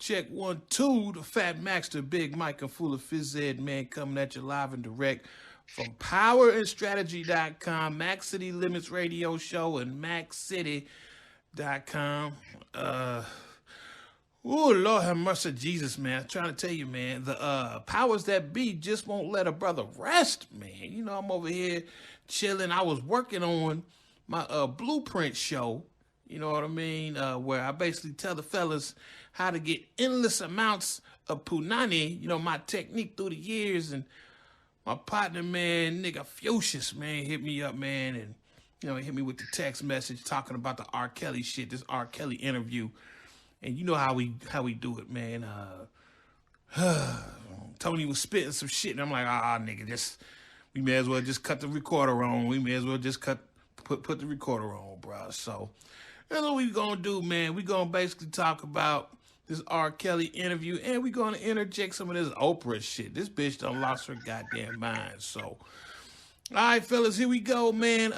Check 1, 2, the Fat Max, the Big Mike, and full of phys ed, man, coming at you live and direct from powerandstrategy.com, Mackcity Limits Radio Show, and Mackcity.com. Oh, Lord have mercy, Jesus, man. I'm trying to tell you, man, the powers that be just won't let a brother rest, man. You know, I'm over here chilling. I was working on my blueprint show, you know what I mean, where I basically tell the fellas how to get endless amounts of punani, you know, my technique through the years. And my partner, man, nigga Fuchsius, man, hit me up, man, and, you know, he hit me with the text message talking about the R. Kelly shit, this R. Kelly interview. And you know how we do it, man. Tony was spitting some shit, and I'm like, nigga, we may as well just cut the recorder on. We may as well just put the recorder on, bro. So that's what we gonna do, man. We gonna basically talk about this R. Kelly interview, and we gonna interject some of this Oprah shit. This bitch done lost her goddamn mind. So, all right, fellas, here we go, man.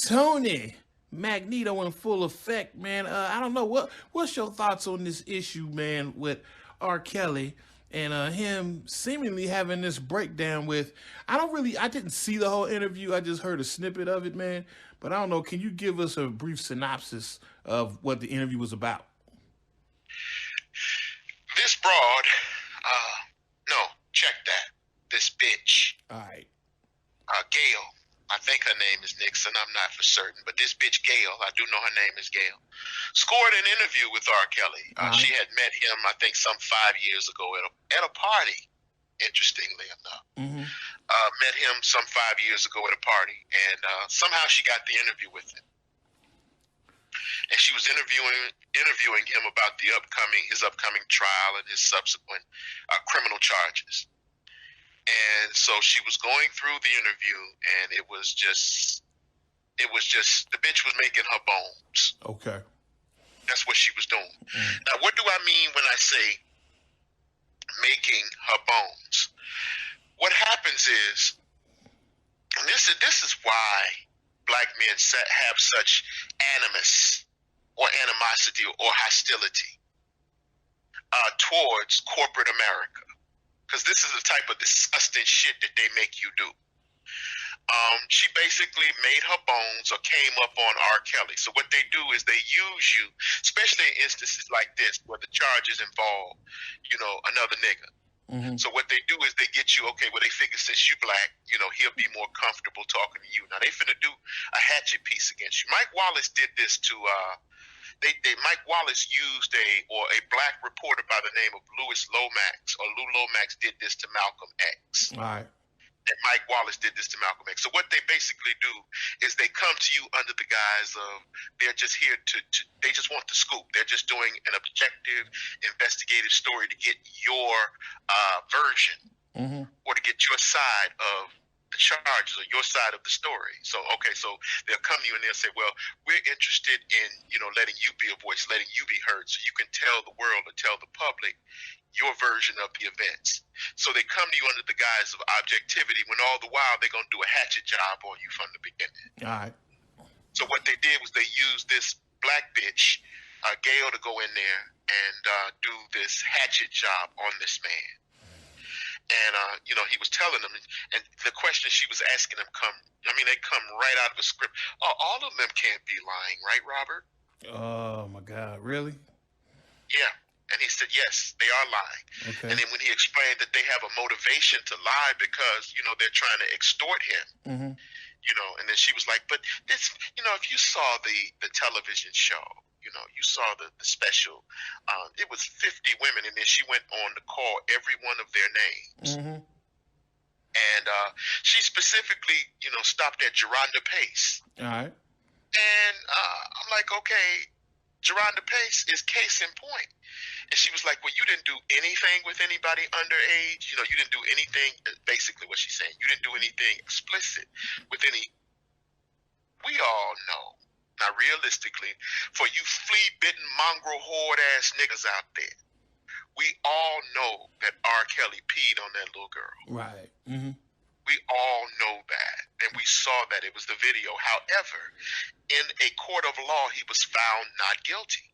Tony Magneto in full effect, man. I don't know what's your thoughts on this issue, man, with R. Kelly and him seemingly having this breakdown with. I didn't see the whole interview. I just heard a snippet of it, man. But I don't know. Can you give us a brief synopsis of what the interview was about? This broad, no, check that. This bitch. All right. Gayle. I think her name is Nixon. I'm not for certain, but this bitch Gayle, I do know her name is Gayle, scored an interview with R. Kelly. She had met him, I think, some 5 years ago at a party. Interestingly enough, met him some 5 years ago at a party, and somehow she got the interview with him. And she was interviewing him about his upcoming trial and his subsequent criminal charges. And so she was going through the interview, and it was just the bitch was making her bones. Okay. That's what she was doing. Now, what do I mean when I say making her bones? What happens is, and this is why black men have such animus or animosity or hostility towards corporate America. Because this is the type of disgusting shit that they make you do. She basically made her bones or came up on R. Kelly. So what they do is they use you, especially in instances like this where the charges involve, you know, another nigga. So what they do is they get you, okay, well, they figure since you black, you know, he'll be more comfortable talking to you. Now, they finna do a hatchet piece against you. Mike Wallace did this to Mike Wallace used a black reporter by the name of Lou Lomax did this to Malcolm X. All right. And Mike Wallace did this to Malcolm X. So what they basically do is they come to you under the guise of they're just here they just want the scoop. They're just doing an objective, investigative story to get your version or to get your side of the charges or your side of the story. So, okay, so they'll come to you and they'll say, well, we're interested in, you know, letting you be a voice, letting you be heard so you can tell the world or tell the public your version of the events. So they come to you under the guise of objectivity when all the while they're going to do a hatchet job on you from the beginning. All right. So what they did was they used this black bitch, Gayle, to go in there and do this hatchet job on this man. And, you know, he was telling them, and the questions she was asking him they come right out of the script. Oh, all of them can't be lying, right, Robert? Oh, my God. Really? Yeah. And he said, yes, they are lying. Okay. And then when he explained that they have a motivation to lie because, you know, they're trying to extort him, you know, and then she was like, but this, you know, if you saw the television show, you know, you saw the special, it was 50 women, and then she went on to call every one of their names. And she specifically, you know, stopped at Geronda Pace. All right. And I'm like, okay, Geronda Pace is case in point. And she was like, well, you didn't do anything with anybody underage. You know, you didn't do anything, basically what she's saying. You didn't do anything explicit with any. We all know. Now, realistically, for you flea-bitten, mongrel, whore-ass niggas out there, we all know that R. Kelly peed on that little girl. Right. We all know that, and we saw that. It was the video. However, in a court of law, he was found not guilty.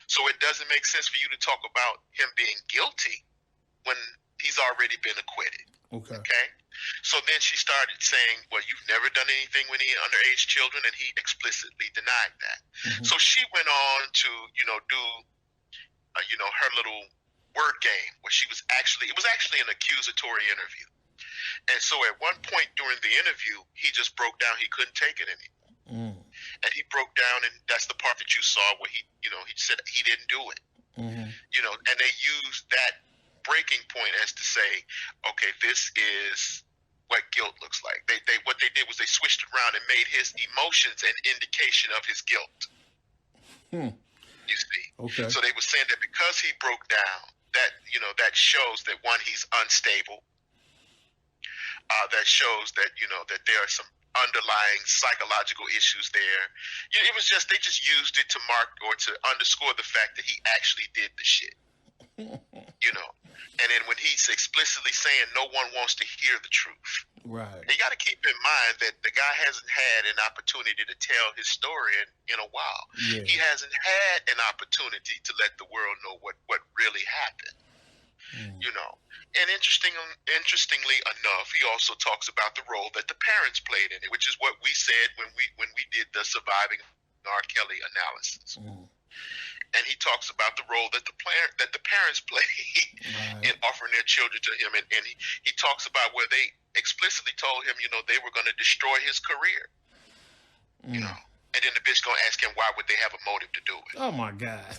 So it doesn't make sense for you to talk about him being guilty when he's already been acquitted. Okay. So then she started saying, well, you've never done anything with any underage children, and he explicitly denied that. So she went on to, do, her little word game where it was actually an accusatory interview. And so at one point during the interview, he just broke down. He couldn't take it anymore. And he broke down, and that's the part that you saw where he said he didn't do it. And they used that breaking point as to say, okay, this is what guilt looks like. What they did was they switched it around and made his emotions an indication of his guilt. You see? Okay. So they were saying that because he broke down, that shows that, one, he's unstable. That shows that, that there are some underlying psychological issues there. It was just, they just used it to mark or to underscore the fact that he actually did the shit. And then when he's explicitly saying no one wants to hear the truth. Right. You got to keep in mind that the guy hasn't had an opportunity to tell his story in a while. Yeah. He hasn't had an opportunity to let the world know what really happened. And interestingly enough, he also talks about the role that the parents played in it, which is what we said when we did the Surviving R. Kelly analysis. And he talks about the role that the parents played in offering their children to him, and he talks about where they explicitly told him, they were going to destroy his career. And then the bitch gonna ask him, why would they have a motive to do it? Oh my God.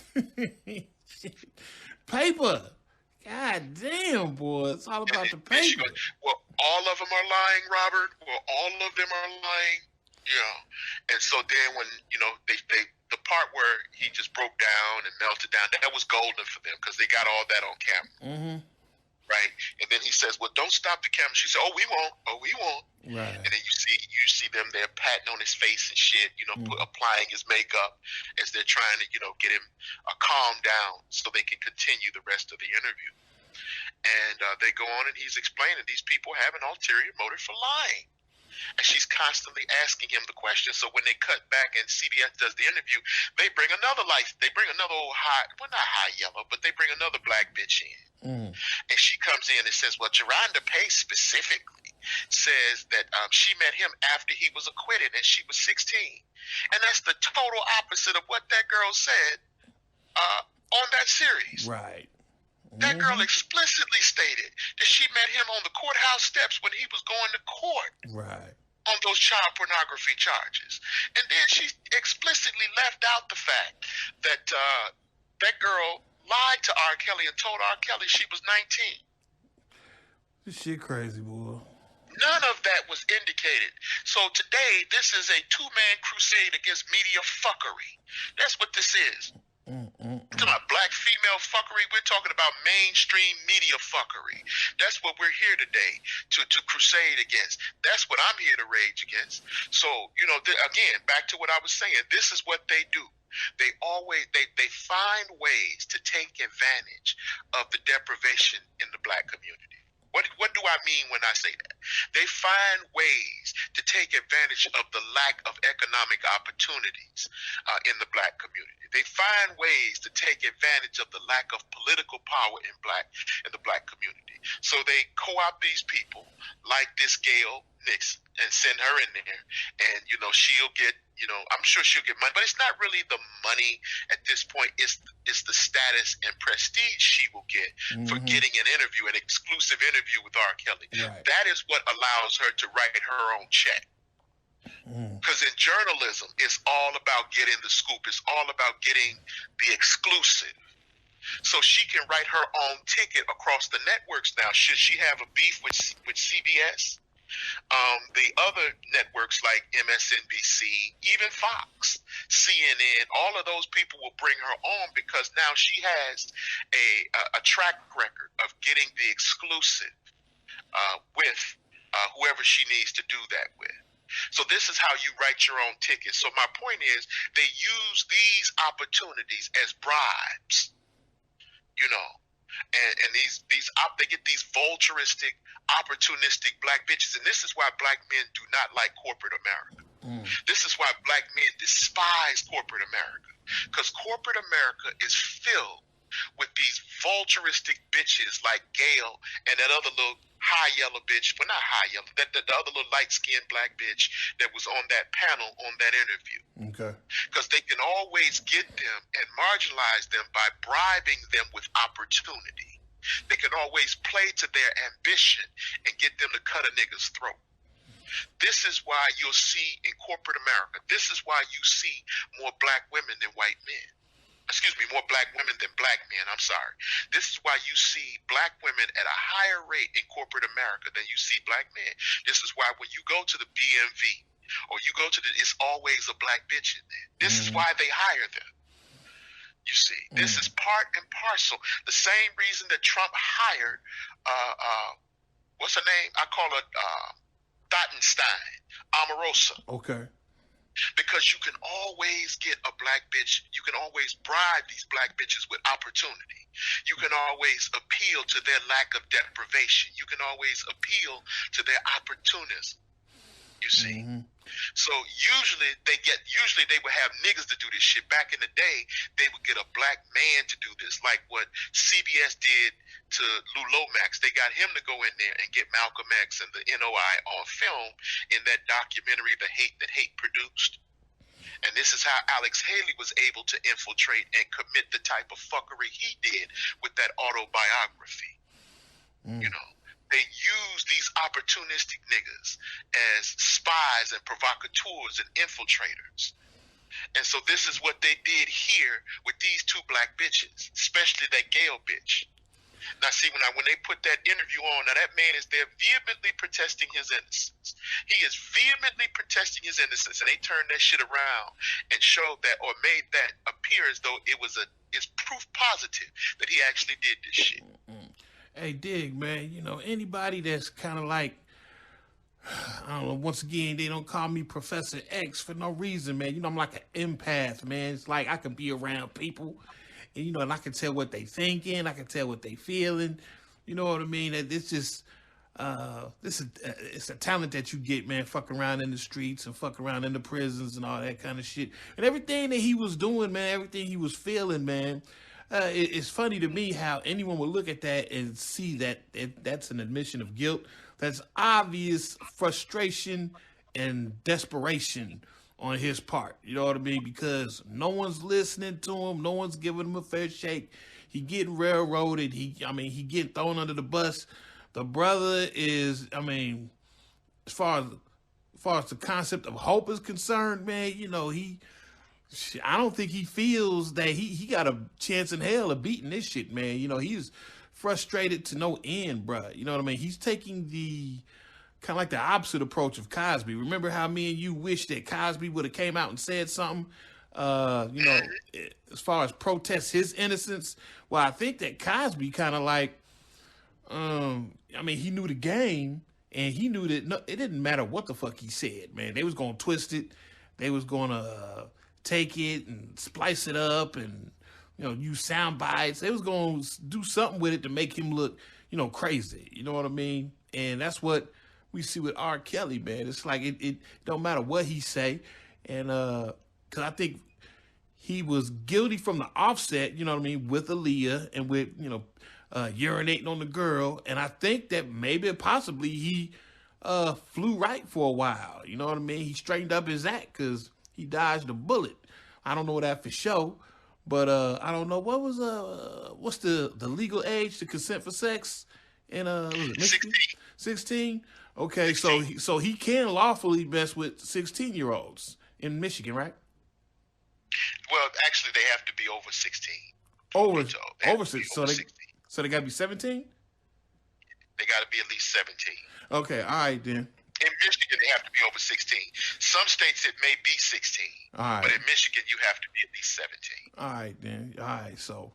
Paper. God damn, boy. It's all about the paper. Well, all of them are lying, Robert. Well, all of them are lying. Yeah. And so then when, the part where he just broke down and melted down, that was golden for them because they got all that on camera. Right? And then he says, well, don't stop the camera. She said, oh, we won't. Oh, we won't. Right. And then you see them there patting on his face and shit, applying his makeup as they're trying to, get him calm down so they can continue the rest of the interview. And they go on and he's explaining these people have an ulterior motive for lying. And she's constantly asking him the question. So when they cut back and CBS does the interview, they bring another old not high yellow, but they bring another black bitch in. And she comes in and says, well, Geronda Pace specifically says that she met him after he was acquitted and she was 16. And that's the total opposite of what that girl said on that series. Right. That girl explicitly stated that she met him on the courthouse steps when he was going to court. Right. On those child pornography charges. And then she explicitly left out the fact that that girl lied to R. Kelly and told R. Kelly she was 19. This shit crazy, boy. None of that was indicated. So today, this is a two-man crusade against media fuckery. That's what this is. We're talking about black female fuckery. We're talking about mainstream media fuckery. That's what we're here today to crusade against. That's what I'm here to rage against. So, again, back to what I was saying, this is what they do. They find ways to take advantage of the deprivation in the black community. What do I mean when I say that? They find ways to take advantage of the lack of economic opportunities in the black community. They find ways to take advantage of the lack of political power in the black community. So they co-opt these people like this Gayle Nixon and send her in there, and she'll get, I'm sure she'll get money, but it's not really the money at this point. It's the status and prestige she will get for getting an exclusive interview with R. Kelly. Right. That is what allows her to write her own check. Because in journalism, it's all about getting the scoop. It's all about getting the exclusive. So she can write her own ticket across the networks now. Should she have a beef with CBS? The other networks like MSNBC, even Fox, CNN, all of those people will bring her on because now she has a track record of getting the exclusive with whoever she needs to do that with. So this is how you write your own ticket. So my point is they use these opportunities as bribes, and they get these vulturistic, opportunistic black bitches. And this is why black men do not like corporate America. This is why black men despise corporate America. Because corporate America is filled with these vulturistic bitches like Gayle and that other little high yellow bitch, well, not high yellow, the other little light-skinned black bitch that was on that panel on that interview. Okay. Because they can always get them and marginalize them by bribing them with opportunity. They can always play to their ambition and get them to cut a nigga's throat. This is why you'll see in corporate America, this is why you see more black women than white men. Excuse me, more black women than black men, I'm sorry. This is why you see black women at a higher rate in corporate America than you see black men. This is why when you go to the BMV or you go to it's always a black bitch in there. This is why they hire them. You see, this is part and parcel. The same reason that Trump hired, what's her name? I call her Dottenstein, Omarosa. Okay. Because you can always get a black bitch. You can always bribe these black bitches with opportunity. You can always appeal to their lack of deprivation. You can always appeal to their opportunism. You see? So usually they would have niggas to do this shit. Back in the day, they would get a black man to do this, like what CBS did to Lou Lomax. They got him to go in there and get Malcolm X and the NOI on film in that documentary, The Hate That Hate Produced. And this is how Alex Haley was able to infiltrate and commit the type of fuckery he did with that autobiography. You know, they use these opportunistic niggas as spies and provocateurs and infiltrators. And so this is what they did here with these two black bitches, especially that Gayle bitch. Now, see, when they put that interview on, now that man is there vehemently protesting his innocence. He is vehemently protesting his innocence, and they turned that shit around and showed that, or made that appear as though it's proof positive that he actually did this shit. Hey, Dig, man, you know, anybody that's kind of like, I don't know, once again, they don't call me Professor X for no reason, man. You know, I'm like an empath, man. It's like I can be around people, and, you know, and I can tell what they thinking. I can tell what they feeling. You know what I mean? It's just, it's a talent that you get, man, fucking around in the streets and fucking around in the prisons and all that kind of shit. And everything that he was doing, man, everything he was feeling, man, it's funny to me how anyone would look at that and see that that's an admission of guilt. That's obvious frustration and desperation on his part. You know what I mean? Because no one's listening to him. No one's giving him a fair shake. He getting railroaded. He getting thrown under the bus. The brother is, I mean, as far as the concept of hope is concerned, man, you know, I don't think he feels that he got a chance in hell of beating this shit, man. You know, he's frustrated to no end, bruh. You know what I mean? He's taking the kind of like the opposite approach of Cosby. Remember how me and you wish that Cosby would have came out and said something, you know, as far as protest his innocence? Well, I think that Cosby kind of like, I mean, he knew the game, and he knew that it didn't matter what the fuck he said, man. They was going to twist it. They was going to take it and splice it up and, you know, use sound bites. They was going to do something with it to make him look, you know, crazy. You know what I mean? And that's what we see with R. Kelly, man. It's like it don't matter what he say. And because I think he was guilty from the offset, you know what I mean, with Aaliyah and with, you know, urinating on the girl. And I think that maybe possibly he flew right for a while. You know what I mean? He straightened up his act because he dodged a bullet. I don't know that for sure. But I don't know what's the legal age to consent for sex in was it Michigan? 16. Okay, 16. so he can lawfully mess with 16-year-olds in Michigan, right? Well, actually, they have to be over 16. Over 16. So they got to be 17. They got to be at least 17. Okay, all right then. In Michigan, they have to be over 16. Some states, it may be 16. All right. But in Michigan, you have to be at least 17. All right, then. All right. So,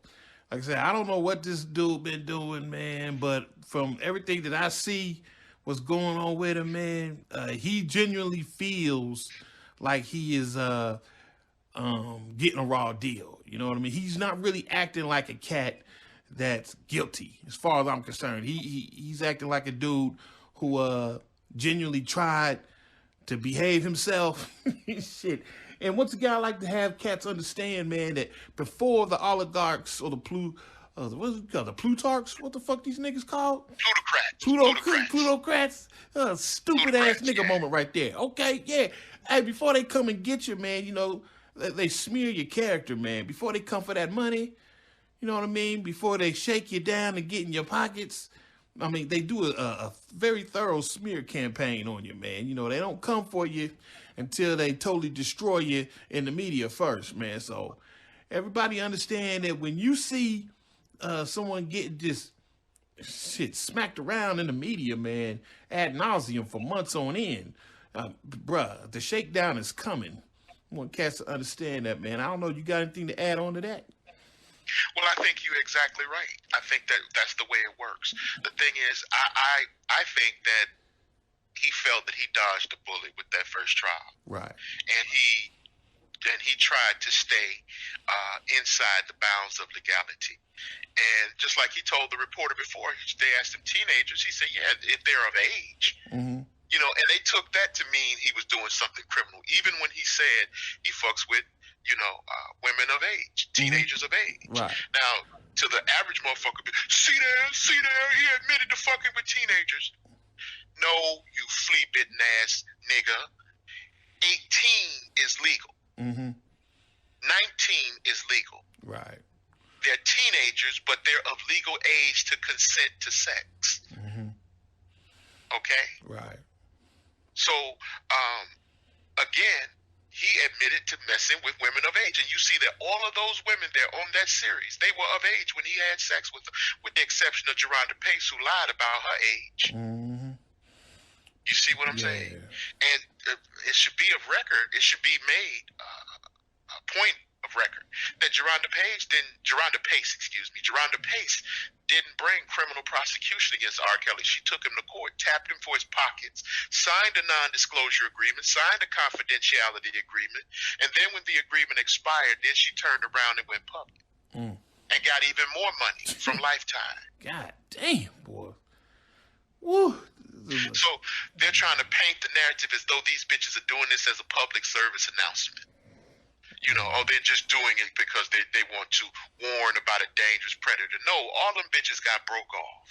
like I said, I don't know what this dude been doing, man. But from everything that I see what's going on with him, man, he genuinely feels like he is getting a raw deal. You know what I mean? He's not really acting like a cat that's guilty, as far as I'm concerned. He's acting like a dude who genuinely tried to behave himself. Shit, And once again, I like to have cats understand, man, that before the oligarchs or the what's it called? The Plutarchs? What the fuck these niggas called? Plutocrats. Stupid ass nigga moment right there. Okay, yeah. Hey, before they come and get you, man, you know, they smear your character, man. Before they come for that money, you know what I mean? Before they shake you down and get in your pockets, I mean, they do a very thorough smear campaign on you, man. You know, they don't come for you until they totally destroy you in the media first, man. So everybody understand that when you see someone getting just shit smacked around in the media, man, ad nauseum for months on end, bruh, the shakedown is coming. I want cats to understand that, man. I don't know. You got anything to add on to that? Well, I think you're exactly right. I think that's the way it works. The thing is, I think that he felt that he dodged a bullet with that first trial, right? And he tried to stay inside the bounds of legality. And just like he told the reporter before, they asked him teenagers. He said, "Yeah, if they're of age." Mm-hmm. You know, and they took that to mean he was doing something criminal, even when he said he fucks with, women of age, teenagers of age. Right. Now, to the average motherfucker, see there, he admitted to fucking with teenagers. No, you flea-bitten ass nigga. 18 is legal. Mm-hmm. 19 is legal. Right. They're teenagers, but they're of legal age to consent to sex. Mm-hmm. Okay? Right. So, again, he admitted to messing with women of age. And you see that all of those women there on that series, they were of age when he had sex with them, with the exception of Geronda Pace, who lied about her age. Mm-hmm. You see what I'm saying? And it should be of record. It should be made a point of record that Geronda Pace didn't bring criminal prosecution against R. Kelly. She took him to court, tapped him for his pockets, signed a non-disclosure agreement, signed a confidentiality agreement, and then when the agreement expired, then she turned around and went public and got even more money from Lifetime. God damn, boy. Woo. So they're trying to paint the narrative as though these bitches are doing this as a public service announcement. You know, or they're just doing it because they want to warn about a dangerous predator. No, all them bitches got broke off.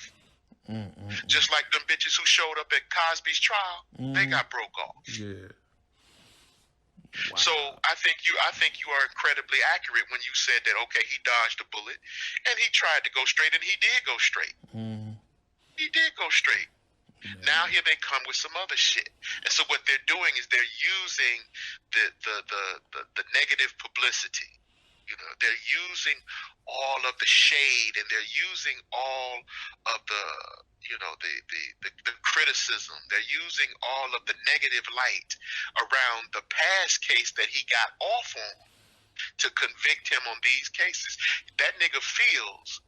Just like them bitches who showed up at Cosby's trial, they got broke off. Yeah. Wow. So I think you are incredibly accurate when you said that, okay, he dodged a bullet and he tried to go straight, and he did go straight. He did go straight. Now here they come with some other shit, and so what they're doing is they're using the negative publicity. You know, they're using all of the shade, and they're using all of the criticism. They're using all of the negative light around the past case that he got off on to convict him on these cases. That nigga feels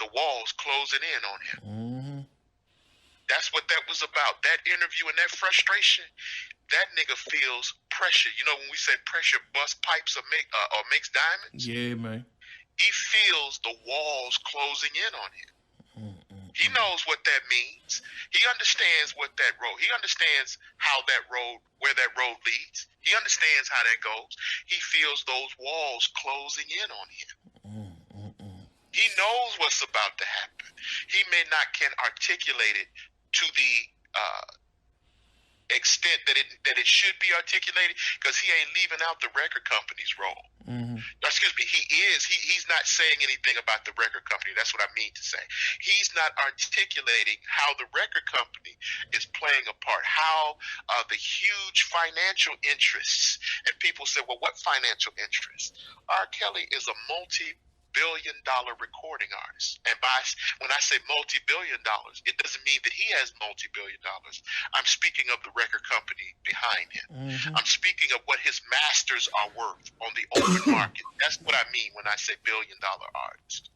the walls closing in on him. That's what that was about. That interview and that frustration, that nigga feels pressure. You know, when we say pressure busts pipes or makes diamonds? Yeah, man. He feels the walls closing in on him. He knows what that means. He understands what that road, he understands where that road leads. He understands how that goes. He feels those walls closing in on him. He knows what's about to happen. He may not can articulate it to the extent that it should be articulated, because he ain't leaving out the record company's role. Excuse me, he's not saying anything about the record company. That's what I mean to say. He's not articulating how the record company is playing a part, how the huge financial interests, and people say, well, what financial interests? R. Kelly is a multi-billion-dollar recording artist. And when I say multi-billion dollars, it doesn't mean that he has multi-billion dollars. I'm speaking of the record company behind him. I'm speaking of what his masters are worth on the open market. That's what I mean when I say billion-dollar artist.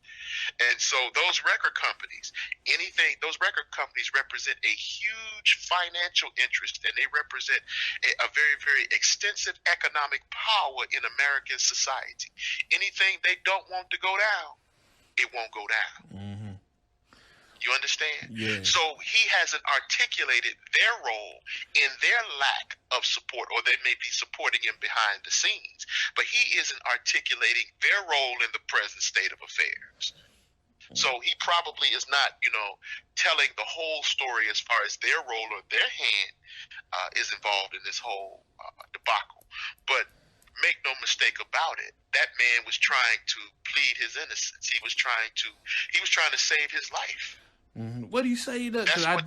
And so those record companies represent a huge financial interest, and they represent a very, very extensive economic power in American society. Anything they don't want to go down, it won't go down. You understand? Yeah. So he hasn't articulated their role in their lack of support, or they may be supporting him behind the scenes, but he isn't articulating their role in the present state of affairs. So he probably is not, telling the whole story as far as their role or their hand is involved in this whole debacle. But make no mistake about it, that man was trying to plead his innocence. He was trying to save his life. Mm-hmm. What do you say? Because I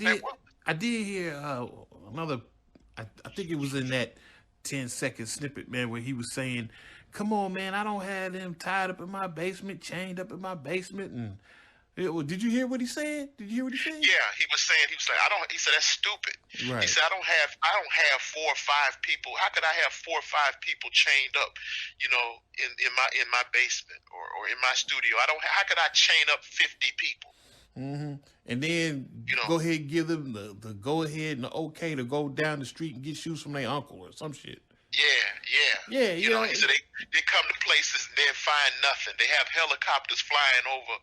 did hear another. I think it was in that 10-second snippet, man, where he was saying, "Come on, man, I don't have them tied up in my basement, chained up in my basement." And did you hear what he said? Did you hear what he said? Yeah, he was like, I don't. He said that's stupid. Right. He said I don't have 4 or 5 people. How could I have 4 or 5 people chained up, in my basement or in my studio? How could I chain up 50 people? Mm-hmm. And then go ahead and give them the go ahead and the okay to go down the street and get shoes from their uncle or some shit. Yeah. He said they come to places and they find nothing. They have helicopters flying over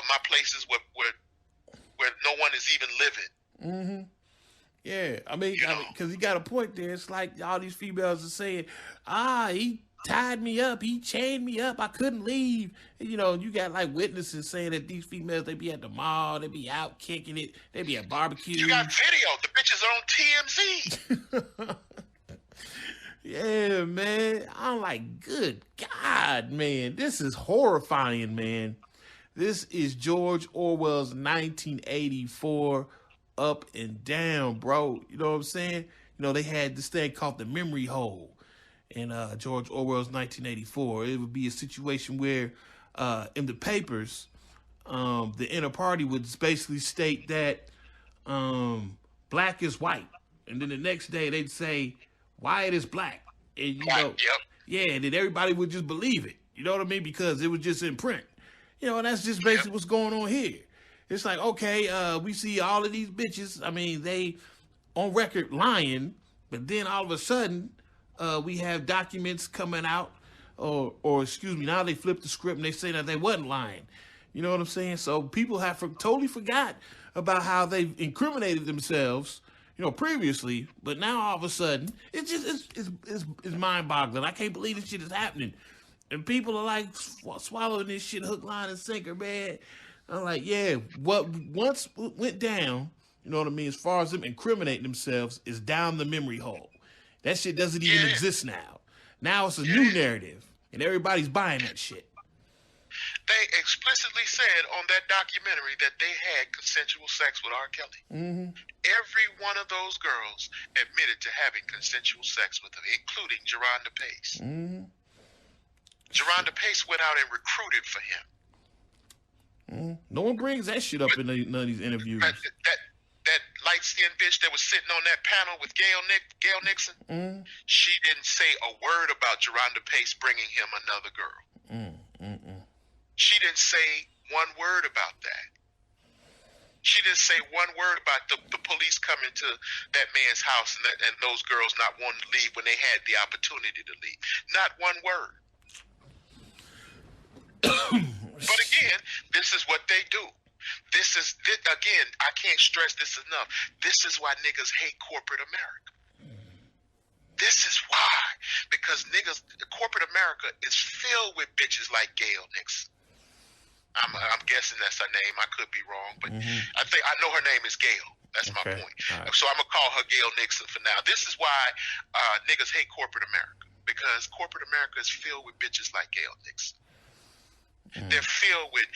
my places where no one is even living. Mm-hmm. Yeah, I mean, because he got a point there. It's like all these females are saying, he tied me up, he chained me up, I couldn't leave. And, you got like witnesses saying that these females, they be at the mall, they be out kicking it, they be at barbecues. You got video. The bitches are on TMZ. Yeah, man. I'm like, good God, man. This is horrifying, man. This is George Orwell's 1984 up and down, bro. You know what I'm saying? They had this thing called the memory hole in George Orwell's 1984. It would be a situation where in the papers, the inner party would basically state that black is white. And then the next day they'd say white is black. And, yeah, and then everybody would just believe it. You know what I mean? Because it was just in print. And that's just basically what's going on here. It's like, okay, we see all of these bitches. I mean, they on record lying, but then all of a sudden, we have documents coming out, or excuse me, now they flip the script and they say that they wasn't lying. You know what I'm saying? So people have totally forgot about how they've incriminated themselves, previously, but now all of a sudden, it's mind-boggling. I can't believe this shit is happening. And people are like swallowing this shit hook, line, and sinker, man. I'm like, yeah, what once went down, you know what I mean, as far as them incriminating themselves, is down the memory hole. That shit doesn't even exist now. Now it's a new narrative, and everybody's buying that shit. They explicitly said on that documentary that they had consensual sex with R. Kelly. Mm-hmm. Every one of those girls admitted to having consensual sex with him, including Geronda Pace. Mm-hmm. Geronda Pace went out and recruited for him. Mm-hmm. No one brings that shit up in none of these interviews. That light-skinned bitch that was sitting on that panel with Gayle Nixon, she didn't say a word about Geronda Pace bringing him another girl. She didn't say one word about that. She didn't say one word about the police coming to that man's house and those girls not wanting to leave when they had the opportunity to leave. Not one word. But again, this is what they do. This again, I can't stress this enough. This is why niggas hate corporate America. This is why. Because corporate America is filled with bitches like Gayle Nixon. I'm guessing that's her name. I could be wrong, but I know her name is Gayle. That's my point. Right. So I'm gonna call her Gayle Nixon for now. This is why niggas hate corporate America, because corporate America is filled with bitches like Gayle Nixon. They're filled with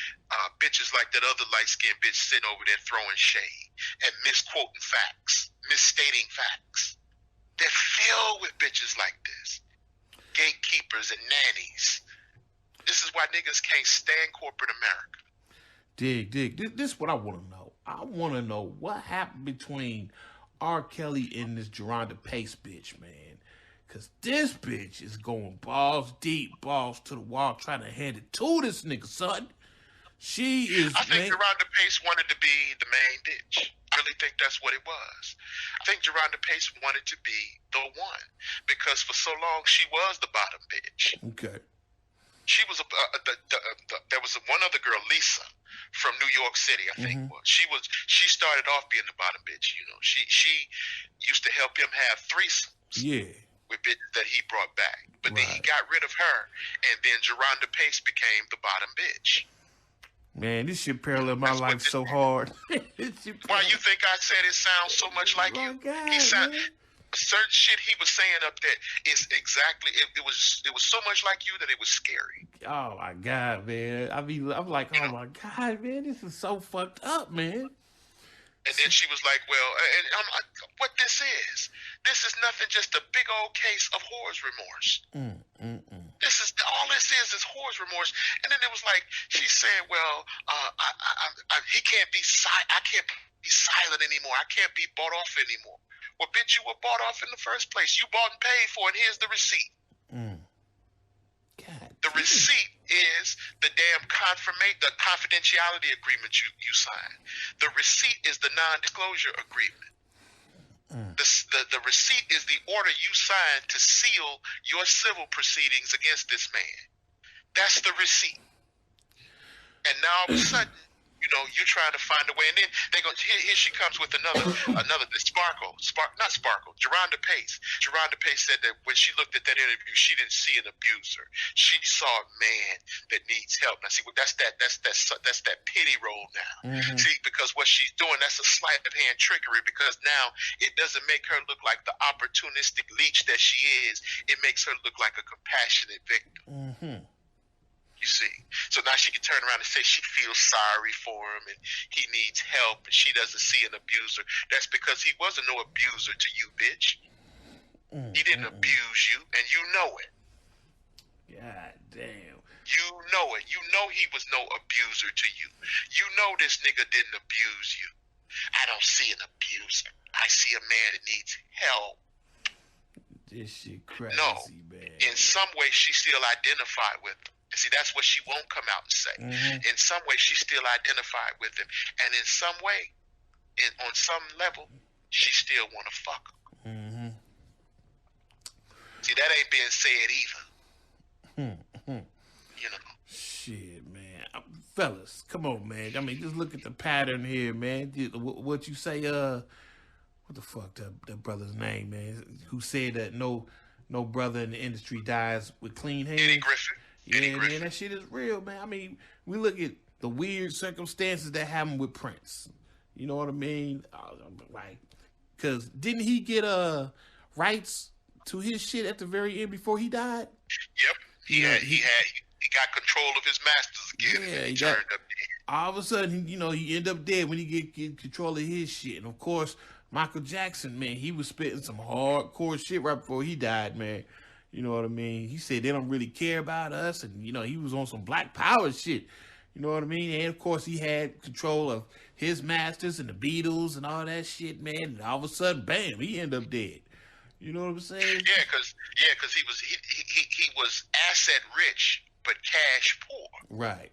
bitches like that other light-skinned bitch sitting over there throwing shade and misquoting facts, misstating facts. They're filled with bitches like this, gatekeepers and nannies. This is why niggas can't stand corporate America. Dig. This is what I want to know. I want to know what happened between R. Kelly and this Geronda Pace bitch, man. Because this bitch is going balls deep, balls to the wall, trying to hand it to this nigga, son. She is... I think Geronda Pace wanted to be the main bitch. I really think that's what it was. I think Geronda Pace wanted to be the one. Because for so long, she was the bottom bitch. Okay. She was there was one other girl, Lisa, from New York City, I think was. She started off being the bottom bitch, you know. She used to help him have threesomes with bitches that he brought back. But then he got rid of her, and then Geronda Pace became the bottom bitch. Man, this shit parallel my life so hard. Why you think I said it sounds so much like you? God, he sound certain shit he was saying up there is exactly it was so much like you that it was scary. Oh my God, man. I mean, I'm like, oh my God, man, this is so fucked up, man. And then she was like, well, and I'm like, what this is nothing, just a big old case of whore's remorse. This is all this is whore's remorse. And then it was like, she's saying, well, he can't be I can't be silent anymore. I can't be bought off anymore. Well, bitch, you were bought off in the first place. You bought and paid for, and here's the receipt. God, the receipt is the damn the confidentiality agreement you signed. The receipt is the non-disclosure agreement. The receipt is the order you signed to seal your civil proceedings against this man. That's the receipt. And now all of a sudden, you know, you're trying to find a way, and then they go. Here she comes with another Geronda Pace. Geronda Pace said that when she looked at that interview, she didn't see an abuser. She saw a man that needs help. Now, see, well, that's that pity role now. See, because what she's doing, that's a sleight of hand trickery. Because now it doesn't make her look like the opportunistic leech that she is. It makes her look like a compassionate victim. You see, so now she can turn around and say she feels sorry for him and he needs help and she doesn't see an abuser. That's because he wasn't no abuser to you, bitch. He didn't abuse you, and you know it. God damn. You know it. You know he was no abuser to you. You know this nigga didn't abuse you. I don't see an abuser. I see a man that needs help. This shit crazy, man. In some way, she still identified with him. See, that's what she won't come out and say. In some way, she still identified with him. And in some way, on some level, she still want to fuck him. See, that ain't being said either. You know. Shit, man. Fellas, come on, man. I mean, just look at the pattern here, man. What you say, what the fuck that brother's name, man, who said that no brother in the industry dies with clean hands? Eddie Griffin. Yeah, man, that shit is real, man. I mean, we look at the weird circumstances that happened with Prince. You know what I mean? Like, because didn't he get rights to his shit at the very end before he died? Yep, he got control of his masters again. Yeah, he turned up dead. All of a sudden, you know, he ended up dead when he get control of his shit. And of course, Michael Jackson, man, he was spitting some hardcore shit right before he died, man. You know what I mean? He said they don't really care about us, and you know he was on some Black Power shit. You know what I mean? And of course he had control of his masters and the Beatles and all that shit, man. And all of a sudden, bam, he ended up dead. You know what I'm saying? Yeah, because he was asset rich but cash poor. Right.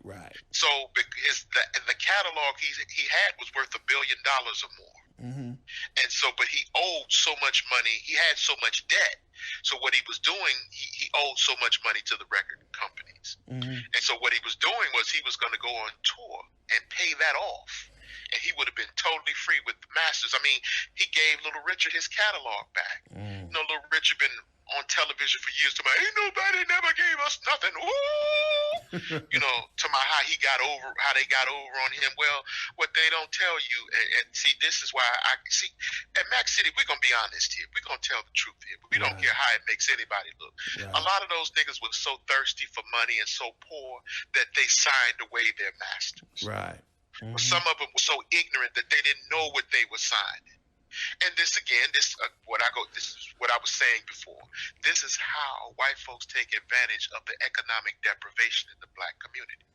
So the catalog he had was worth $1 billion or more. And so, but he owed so much money. He had so much debt. So what he was doing, he owed so much money to the record companies. And so what he was doing was he was going to go on tour and pay that off. And he would have been totally free with the masters. I mean, he gave Little Richard his catalog back. You know, Little Richard been on television for years. To my, ain't nobody never gave us nothing. Ooh, you know, to my how they got over on him. Well, what they don't tell you, and see, this is why I see at Mackcity, we're gonna be honest here. We're gonna tell the truth here. But we don't care how it makes anybody look. A lot of those niggas were so thirsty for money and so poor that they signed away their masters. Right. Some of them were so ignorant that they didn't know what they were signing. And this is what I was saying before. This is how white folks take advantage of the economic deprivation in the black community.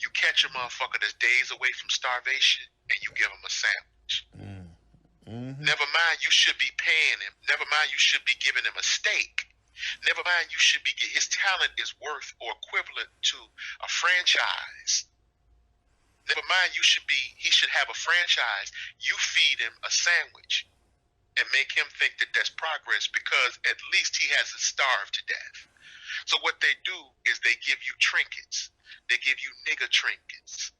You catch a motherfucker that's days away from starvation and you give him a sandwich. Never mind you should be paying him. Never mind you should be giving him a steak. Never mind you should be his talent is worth or equivalent to a franchise. Never mind he should have a franchise. You feed him a sandwich and make him think that that's progress because at least he hasn't starved to death. So what they do is they give you trinkets. They give you nigger trinkets.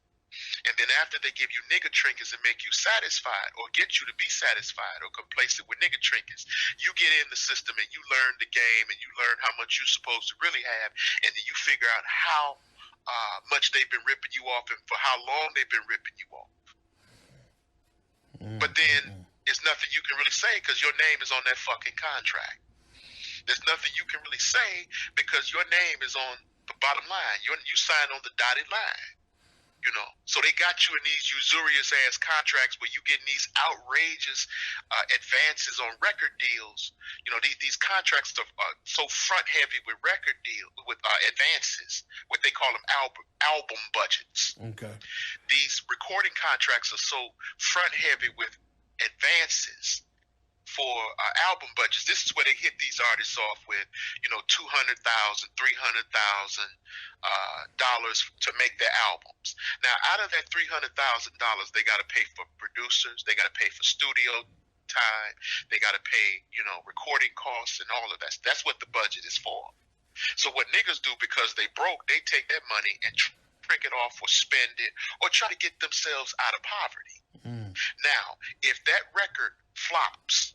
And then after they give you nigga trinkets and make you satisfied or get you to be satisfied or complacent with nigga trinkets, you get in the system and you learn the game and you learn how much you're supposed to really have, and then you figure out how much they've been ripping you off and for how long they've been ripping you off. But then it's nothing you can really say because your name is on that fucking contract. There's nothing you can really say because your name is on the bottom line. You sign on the dotted line. You know, so they got you in these usurious ass contracts where you getting these outrageous advances on record deals. You know, these contracts are so front heavy with record deals, with advances, what they call them album budgets. Okay. These recording contracts are so front heavy with advances for album budgets. This is where they hit these artists off with, you know, $200,000, $300,000 to make their albums. Now, out of that $300,000, they got to pay for producers, they got to pay for studio time, they got to pay, you know, recording costs and all of that. That's what the budget is for. So what niggas do because they broke, they take that money and trick it off or spend it or try to get themselves out of poverty. Now, if that record flops,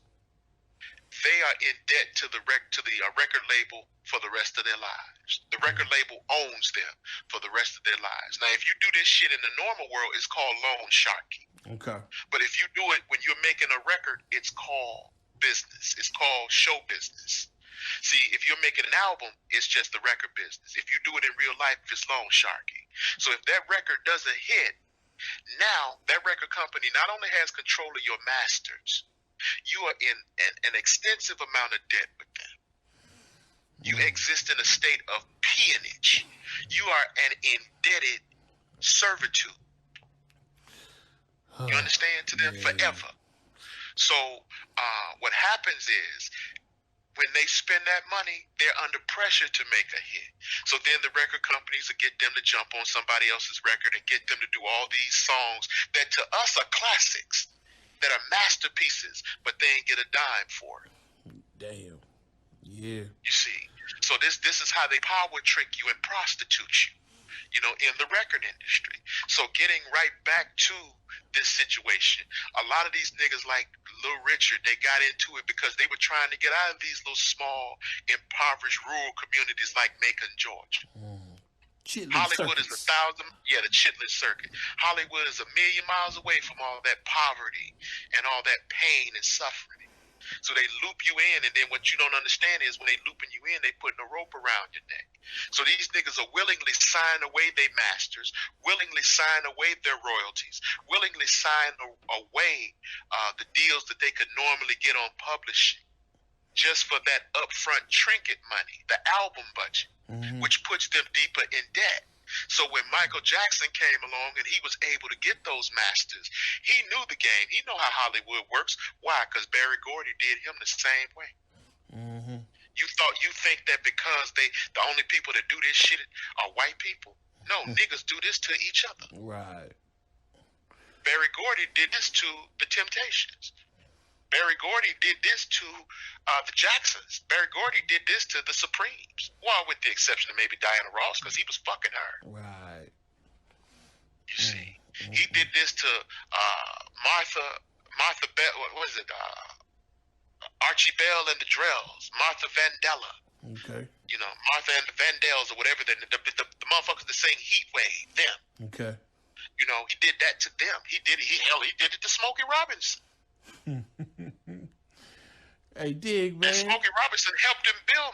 they are in debt to the record label for the rest of their lives. The record label owns them for the rest of their lives. Now, if you do this shit in the normal world, it's called loan sharking. Okay. But if you do it when you're making a record, it's called business. It's called show business. See, if you're making an album, it's just the record business. If you do it in real life, it's loan sharking. So if that record doesn't hit, now that record company not only has control of your masters, you are in an extensive amount of debt with them. You exist in a state of peonage. You are an indebted servitude. You understand? To them forever. So what happens is when they spend that money, they're under pressure to make a hit. So then the record companies will get them to jump on somebody else's record and get them to do all these songs that to us are classics, that are masterpieces, but they ain't get a dime for it. Damn. Yeah. You see? So this is how they power trick you and prostitute you, you know, in the record industry. So getting right back to this situation, a lot of these niggas like Lil Richard, they got into it because they were trying to get out of these little small, impoverished rural communities like Macon, Georgia. Hollywood is the Chitlin Circuit. Hollywood is 1,000,000 miles away from all that poverty and all that pain and suffering. So they loop you in, and then what you don't understand is when they looping you in, they putting a rope around your neck. So these niggas are willingly signing away their masters, willingly sign away their royalties, willingly sign away the deals that they could normally get on publishing, just for that upfront trinket money, the album budget, which puts them deeper in debt. So when Michael Jackson came along and he was able to get those masters, he knew the game. He know how Hollywood works. Why? Because Berry Gordy did him the same way. You think that because the only people that do this shit are white people? No, niggas do this to each other. Right. Berry Gordy did this to the Temptations. Berry Gordy did this to the Jacksons. Berry Gordy did this to the Supremes. Well, with the exception of maybe Diana Ross, because he was fucking her. Right. You see, he did this to Martha Bell. What is it? Archie Bell and the Drells. Martha Vandella. Okay. You know, Martha and the Vandells or whatever. The motherfuckers that sing Heat Wave. Them. Okay. You know, he did that to them. He did it to Smokey Robinson. Hey, dig, man. And Smokey Robinson helped him build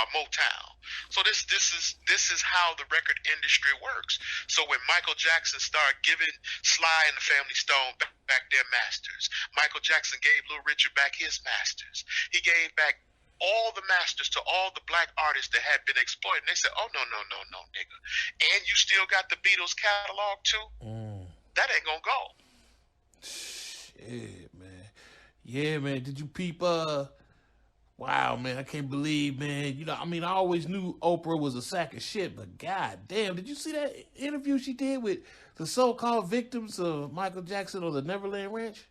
Motown. So this is how the record industry works. So when Michael Jackson started giving Sly and the Family Stone back their masters, Michael Jackson gave Little Richard back his masters. He gave back all the masters to all the black artists that had been exploited. And they said, oh, no, nigga. And you still got the Beatles catalog, too? That ain't gonna go. Shit, man. Yeah, man. Did you peep? Wow, man. I can't believe, man. You know, I mean, I always knew Oprah was a sack of shit, but god damn, did you see that interview she did with the so-called victims of Michael Jackson on the Neverland Ranch?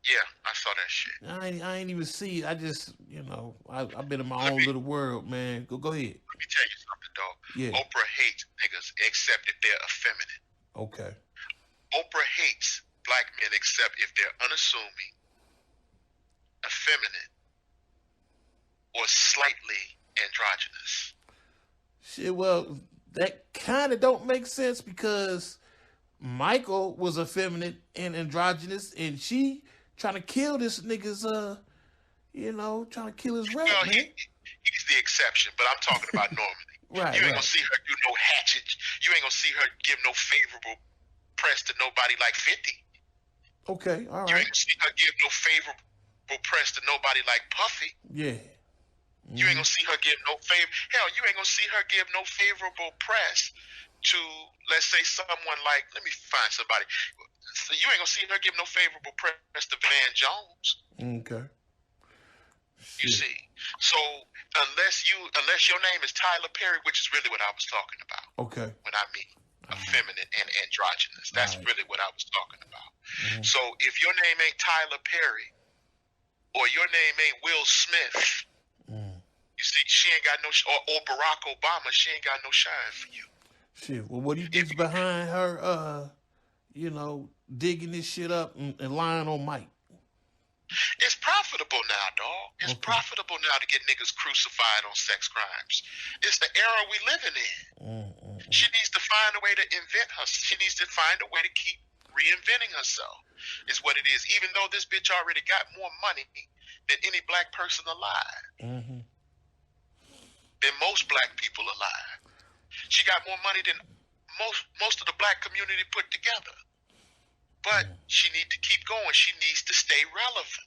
Yeah, I saw that shit. I ain't even see it. I just, you know, I've been in my own little world, man. Go ahead. Let me tell you something, dog. Yeah. Oprah hates niggas except if they're effeminate. Okay. Oprah hates black men except if they're unassuming, effeminate, or slightly androgynous. Shit, well, that kind of don't make sense because Michael was effeminate and androgynous, and she trying to kill this nigga's, trying to kill his rep, Well, man. he's the exception, but I'm talking about normally. Right, You ain't right. gonna see her do no hatchet. You ain't gonna see her give no favorable press to nobody like 50. Okay, all You right. ain't gonna see her give no favorable press to nobody like Puffy. Yeah. You ain't gonna see her give no favor. Hell, you ain't gonna see her give no favorable press to, let's say, someone like. Let me find somebody. So you ain't gonna see her give no favorable press to Van Jones. Okay. You Shit. see, so unless your name is Tyler Perry, which is really what I was talking about. Okay. When I mean effeminate and androgynous, that's Right. really what I was talking about. So if your name ain't Tyler Perry, or your name ain't Will Smith, you see, she ain't got no, or Barack Obama, she ain't got no shine for you. Shit. Well, what do you think's behind her? Digging this shit up and lying on Mike? It's profitable now, dog. It's profitable now to get niggas crucified on sex crimes. It's the era we living in. She needs to find a way to invent her. She needs to find a way to keep reinventing herself. Is what it is. Even though this bitch already got more money than any black person alive, than most black people alive. She got more money than most of the black community put together. But she needs to keep going. She needs to stay relevant.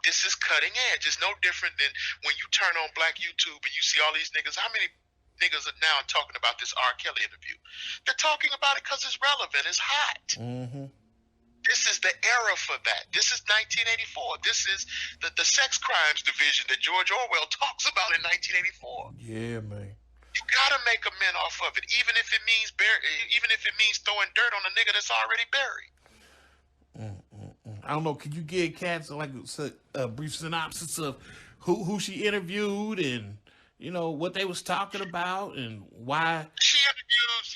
This is cutting edge. It's no different than when you turn on black YouTube and you see all these niggas. How many niggas are now talking about this R. Kelly interview? They're talking about it because it's relevant. It's hot. This is the era for that. This is 1984. This is the sex crimes division that George Orwell talks about in 1984. Yeah, man. You gotta make amends off of it, even if it means throwing dirt on a nigga that's already buried. I don't know. Can you give cats like a brief synopsis of who she interviewed and what they was talking about and why? She interviewed,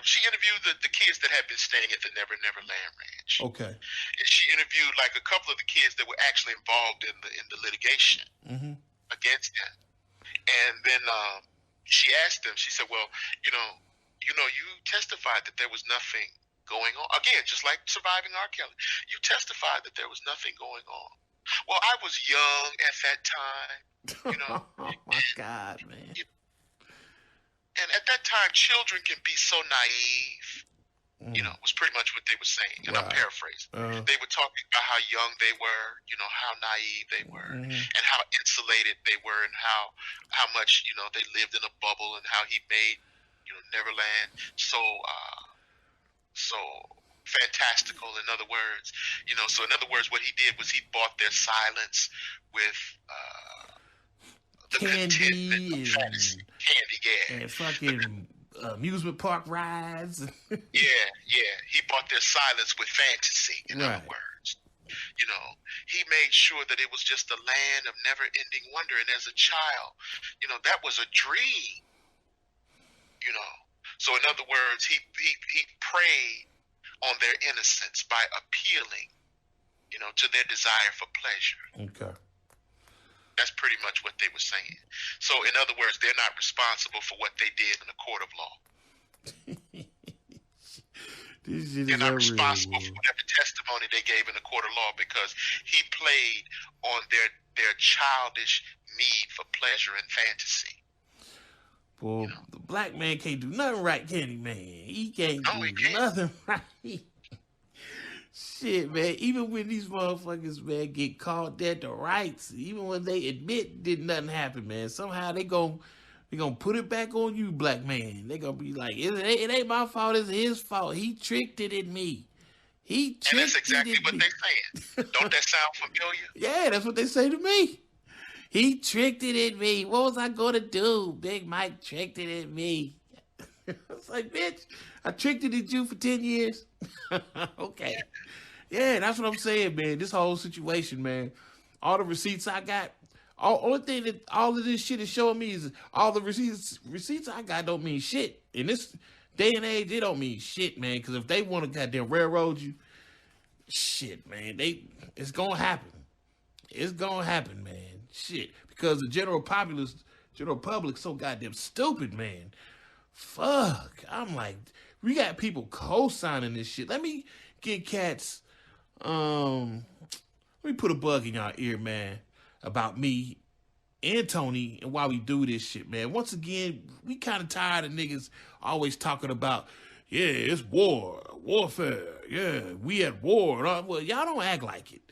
she interviewed the kids that had been staying at the Never Never Land Ranch. Okay. And she interviewed like a couple of the kids that were actually involved in the litigation against them. And then she asked them. She said, "Well, you testified that there was nothing going on. Again, just like surviving R. Kelly, you testified that there was nothing going on. Well, I was young at that time, Oh my God, man. And at that time, children can be so naive. Was pretty much what they were saying. And I'm paraphrasing. They were talking about how young they were, how naive they were, and how insulated they were, and how much they lived in a bubble, and how he made Neverland so fantastical. In other words, so in other words, what he did was he bought their silence with the Candy candy, and fucking amusement park rides. yeah. He bought their silence with fantasy. In other words, he made sure that it was just a land of never-ending wonder. And as a child, that was a dream. So in other words, he preyed on their innocence by appealing, to their desire for pleasure. Okay. That's pretty much what they were saying. So in other words, they're not responsible for what they did in a court of law. They're not responsible for whatever testimony they gave in a court of law because he played on their childish need for pleasure and fantasy. Well, the black man can't do nothing right, can he, man? He can't do nothing right. Shit, man. Even when these motherfuckers, man, get caught dead to rights, even when they admit did nothing happen, man, somehow they gonna put it back on you, black man. They gonna be like, it ain't my fault, it's his fault. He tricked it in me. And that's exactly what they're saying. Don't that sound familiar? Yeah, that's what they say to me. He tricked it in me. What was I going to do? Big Mike tricked it in me. It's like, bitch, I tricked it in you for 10 years. Okay. Yeah, that's what I'm saying, man. This whole situation, man. All the receipts I got, only thing that all of this shit is showing me is all the receipts I got don't mean shit. And day and age, it don't mean shit, man. Because if they want to goddamn railroad you, shit, man, it's gonna happen. It's gonna happen, man. Shit, because the general public, so goddamn stupid, man. Fuck, I'm like, we got people co-signing this shit. Let me get cats. Let me put a bug in y'all ear, man, about me and Tony and why we do this shit, man. Once again, we kind of tired of niggas always talking about, yeah, it's warfare. Yeah, we at war. Well, y'all don't act like it.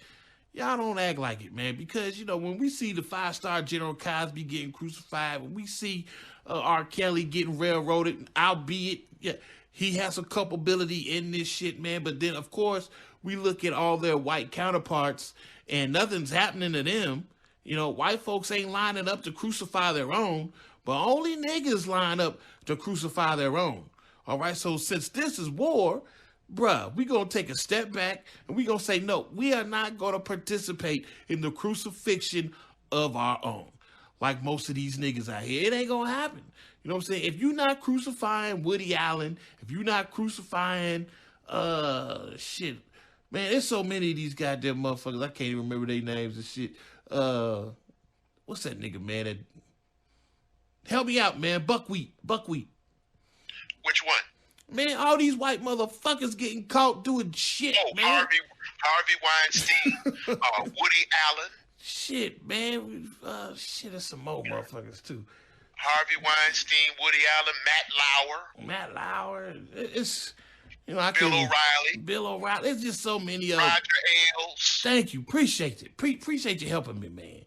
Y'all don't act like it, man, because, you know, when we see the 5-star General Cosby getting crucified, when we see R. Kelly getting railroaded, albeit, yeah, he has some culpability in this shit, man, but then, of course, we look at all their white counterparts, and nothing's happening to them. You know, white folks ain't lining up to crucify their own, but only niggas line up to crucify their own. All right, so since this is war, bruh, we gonna take a step back and we gonna say, no, we are not gonna participate in the crucifixion of our own. Like most of these niggas out here, it ain't gonna happen. You know what I'm saying? If you're not crucifying Woody Allen, if you're not crucifying, shit, man, there's so many of these goddamn motherfuckers, I can't even remember their names and shit. What's that nigga, man? That, help me out, man. Buckwheat. Which one? Man, all these white motherfuckers getting caught doing shit, man. Harvey Weinstein, Woody Allen. Shit, man. Shit, there's some more motherfuckers, too. Harvey Weinstein, Woody Allen, Matt Lauer. It's, you know, Bill O'Reilly. There's just so many of them. Roger Ailes. Thank you. Appreciate it. Appreciate you helping me, man.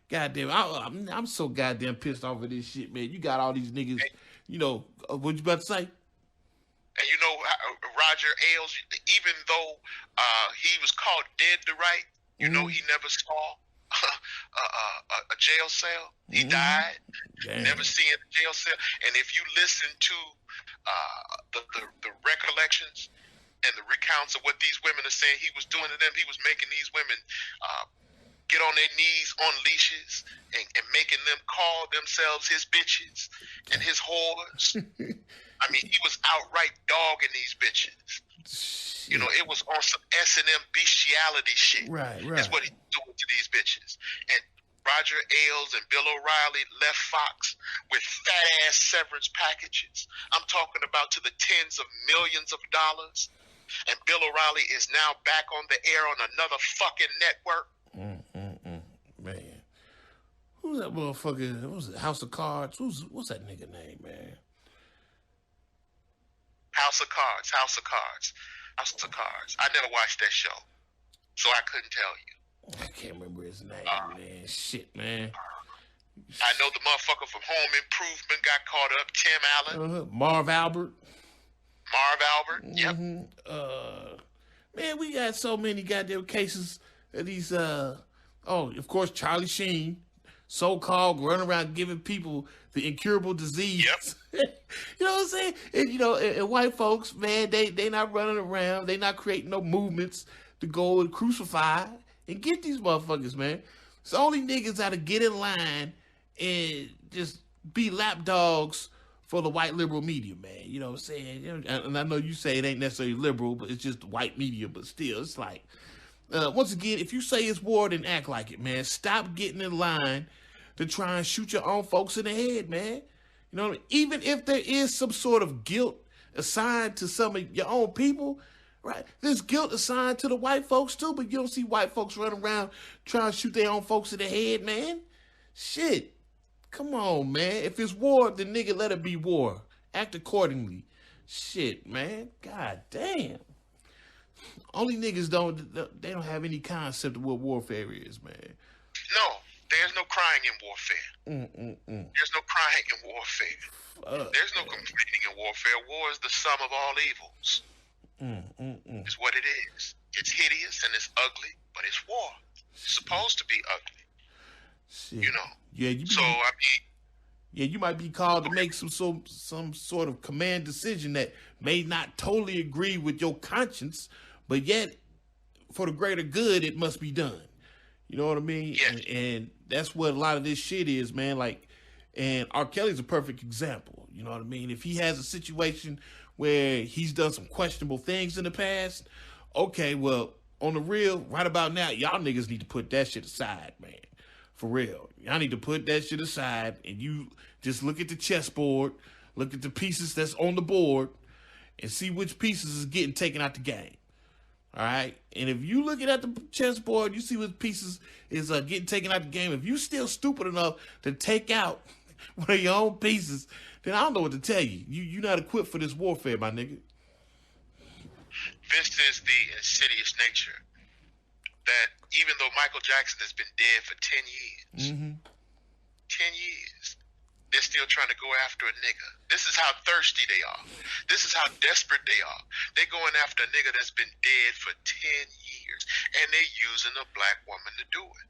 Goddamn, I'm so goddamn pissed off of this shit, man. You got all these niggas, you know, what you about to say? And you know, Roger Ailes, even though he was caught dead to right, you know, he never saw a jail cell. He died. Damn. Never seen a jail cell. And if you listen to the recollections and the recounts of what these women are saying he was doing to them, he was making these women get on their knees on leashes and making them call themselves his bitches and his whores. I mean, he was outright dogging these bitches. Shit. You know, it was on some S&M bestiality shit. Right. That's what he's doing to these bitches. And Roger Ailes and Bill O'Reilly left Fox with fat-ass severance packages. I'm talking about to the tens of millions of dollars. And Bill O'Reilly is now back on the air on another fucking network. Man. Who's that motherfucker? What was it? House of Cards? What's that nigga name, man? House of Cards. I never watched that show, so I couldn't tell you. I can't remember his name, man. Shit, man. I know the motherfucker from Home Improvement got caught up, Tim Allen. Marv Albert. Yep. Man, we got so many goddamn cases of these, of course, Charlie Sheen, so-called running around giving people the incurable disease. Yep. You know what I'm saying? And, you know, and white folks, man, they not running around. They not creating no movements to go and crucify and get these motherfuckers, man. It's only niggas that to get in line and just be lapdogs for the white liberal media, man. You know what I'm saying? You know, and I know you say it ain't necessarily liberal, but it's just white media. But still, it's like, once again, if you say it's war, then act like it, man. Stop getting in line to try and shoot your own folks in the head, man. You know what I mean? Even if there is some sort of guilt assigned to some of your own people, right? There's guilt assigned to the white folks too, but you don't see white folks running around trying to shoot their own folks in the head, man. Shit. Come on, man. If it's war, then nigga, let it be war. Act accordingly. Shit, man. God damn. Only niggas don't have any concept of what warfare is, man. No. There's no crying in warfare. There's no crying in warfare. There's no complaining in warfare. War is the sum of all evils. It's what it is. It's hideous and it's ugly, but it's war. It's supposed to be ugly. Shit. You know. Yeah. You might be called to make some sort of command decision that may not totally agree with your conscience, but yet, for the greater good, it must be done. You know what I mean? Yeah. And that's what a lot of this shit is, man. Like, and R. Kelly's a perfect example. You know what I mean? If he has a situation where he's done some questionable things in the past, okay, well, on the real, right about now, y'all niggas need to put that shit aside, man. For real. Y'all need to put that shit aside and you just look at the chessboard, look at the pieces that's on the board, and see which pieces is getting taken out the game. All right? And if you looking at the chessboard, you see which pieces is getting taken out the game. If you still stupid enough to take out one of your own pieces, then I don't know what to tell you. You're not equipped for this warfare, my nigga. This is the insidious nature that even though Michael Jackson has been dead for 10 years, 10 years, they're still trying to go after a nigga. This is how thirsty they are. This is how desperate they are. They're going after a nigga that's been dead for 10 years, and they're using a black woman to do it.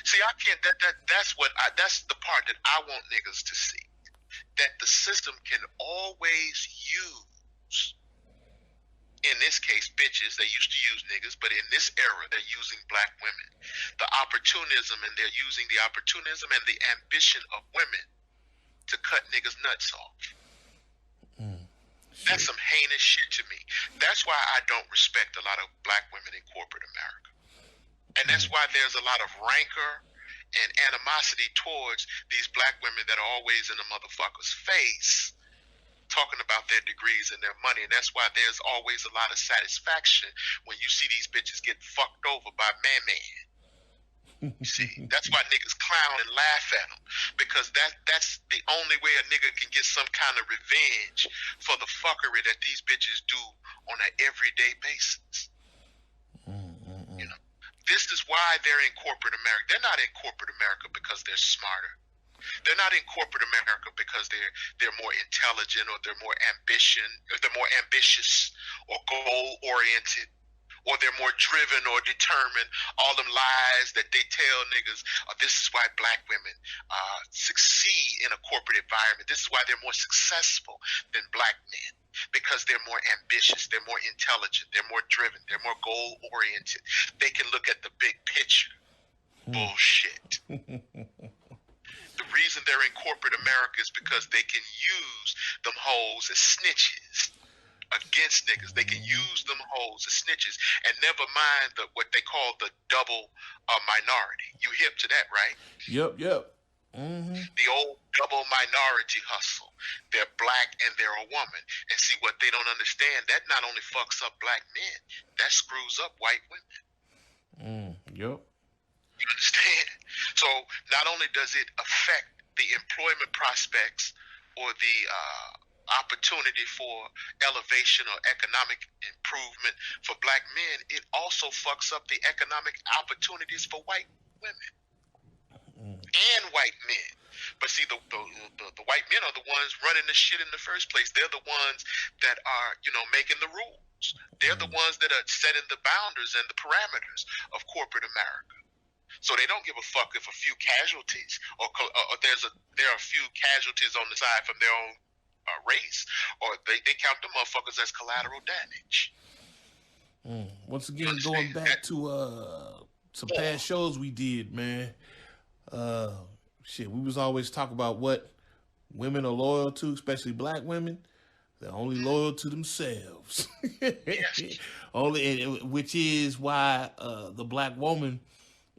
See, I can't. That's the part that I want niggas to see. That the system can always use. In this case, bitches. They used to use niggas, but in this era, they're using black women. The opportunism, and they're using the opportunism and the ambition of women to cut niggas' nuts off. That's some heinous shit to me. That's why I don't respect a lot of black women in corporate America. And that's why there's a lot of rancor and animosity towards these black women that are always in a motherfucker's face talking about their degrees and their money. And that's why there's always a lot of satisfaction when you see these bitches get fucked over by man. See, that's why niggas clown and laugh at them, because that's the only way a nigga can get some kind of revenge for the fuckery that these bitches do on an everyday basis. You know, this is why they're in corporate America. They're not in corporate America because they're smarter. They're not in corporate America because they're more intelligent, or they're more ambitious or goal oriented, or they're more driven or determined. All them lies that they tell niggas, this is why black women succeed in a corporate environment. This is why they're more successful than black men, because they're more ambitious, they're more intelligent, they're more driven, they're more goal oriented. They can look at the big picture. Bullshit. The reason they're in corporate America is because they can use them hoes as snitches against niggas. They can use them hoes as snitches, and never mind what they call the double minority. You hip to that, right? Yep. The old double minority hustle. They're black and they're a woman. And see, what they don't understand, that not only fucks up black men, that screws up white women. Yep. You understand? So not only does it affect the employment prospects or the opportunity for elevation or economic improvement for black men, it also fucks up the economic opportunities for white women and white men. But see, the white men are the ones running the shit in the first place. They're the ones that are, making the rules. They're the ones that are setting the boundaries and the parameters of corporate America. So they don't give a fuck if a few casualties or there are a few casualties on the side from their own race, or they count the motherfuckers as collateral damage. Once again, going back to some past shows we did, man. We was always talking about what women are loyal to, especially black women. They're only loyal to themselves. Yes. Which is why the black woman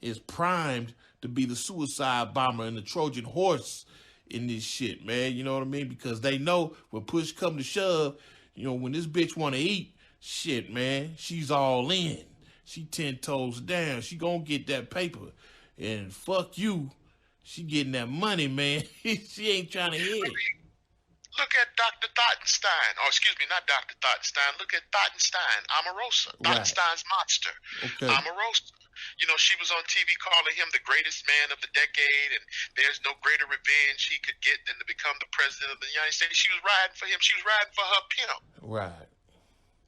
is primed to be the suicide bomber and the Trojan horse in this shit, man. You know what I mean? Because they know when push come to shove, when this bitch want to eat, shit, man, she's all in. She 10 toes down. She gonna get that paper. And fuck you, she getting that money, man. She ain't trying to hit. Look at Dr. Thottenstein. Oh, excuse me, not Dr. Thottenstein. Look at Thottenstein, Omarosa. Right. Thottenstein's monster. Okay. Omarosa. She was on TV calling him the greatest man of the decade, and there's no greater revenge he could get than to become the president of the United States. She was riding for him. She was riding for her pimp. Right.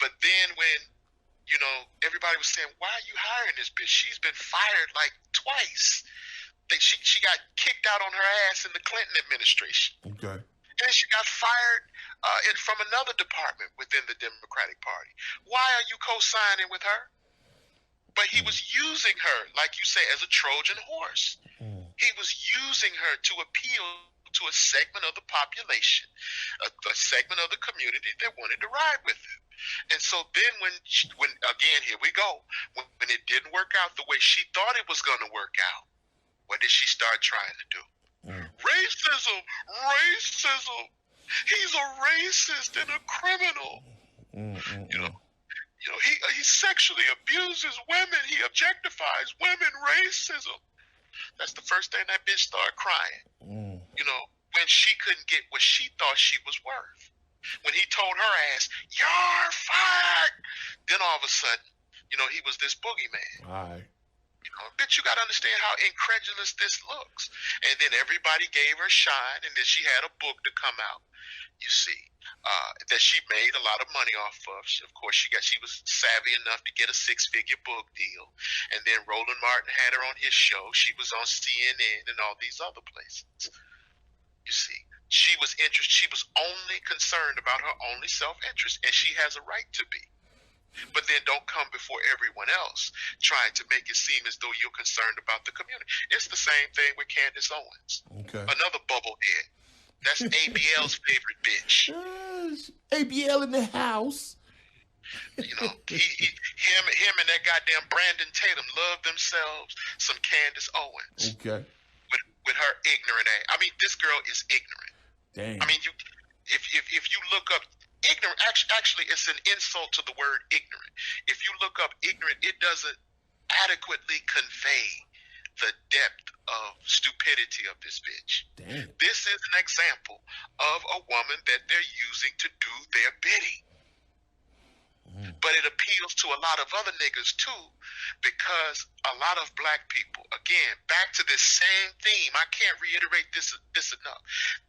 But then when, everybody was saying, why are you hiring this bitch? She's been fired like twice. She got kicked out on her ass in the Clinton administration. Okay. And then she got fired from another department within the Democratic Party. Why are you co-signing with her? But he was using her, like you say, as a Trojan horse. He was using her to appeal to a segment of the population, a segment of the community that wanted to ride with him. And so then when again, here we go, when it didn't work out the way she thought it was going to work out, what did she start trying to do? Racism, racism. He's a racist and a criminal. He sexually abuses women. He objectifies women. Racism. That's the first thing that bitch started crying. When she couldn't get what she thought she was worth. When he told her ass, "You're fired," then all of a sudden, he was this boogeyman. All right. Bitch, you got to understand how incredulous this looks. And then everybody gave her shine, and then she had a book to come out. You see, that she made a lot of money off of. Of course, she was savvy enough to get a 6-figure book deal. And then Roland Martin had her on his show. She was on CNN and all these other places. You see, she was interested. She was only concerned about her only self-interest, and she has a right to be. But then don't come before everyone else trying to make it seem as though you're concerned about the community. It's the same thing with Candace Owens. Okay. Another bubblehead. That's ABL's favorite bitch. ABL in the house. Him and that goddamn Brandon Tatum love themselves some Candace Owens. Okay. With her ignorant ass. I mean, this girl is ignorant. Dang. I mean, if you look up ignorant, actually, it's an insult to the word ignorant. If you look up ignorant, it doesn't adequately convey the depth of stupidity of this bitch. Damn. This is an example of a woman that they're using to do their bidding. But it appeals to a lot of other niggas too, because a lot of black people, again, back to this same theme, I can't reiterate this enough.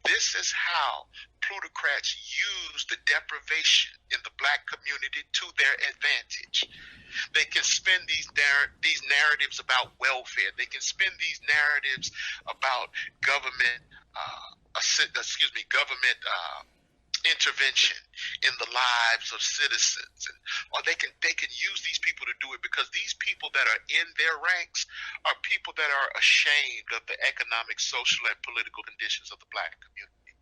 This is how plutocrats use the deprivation in the black community to their advantage. They can spin these narratives about welfare. They can spin these narratives about government intervention in the lives of citizens, or they can use these people to do it because these people that are in their ranks are people that are ashamed of the economic, social, and political conditions of the black community.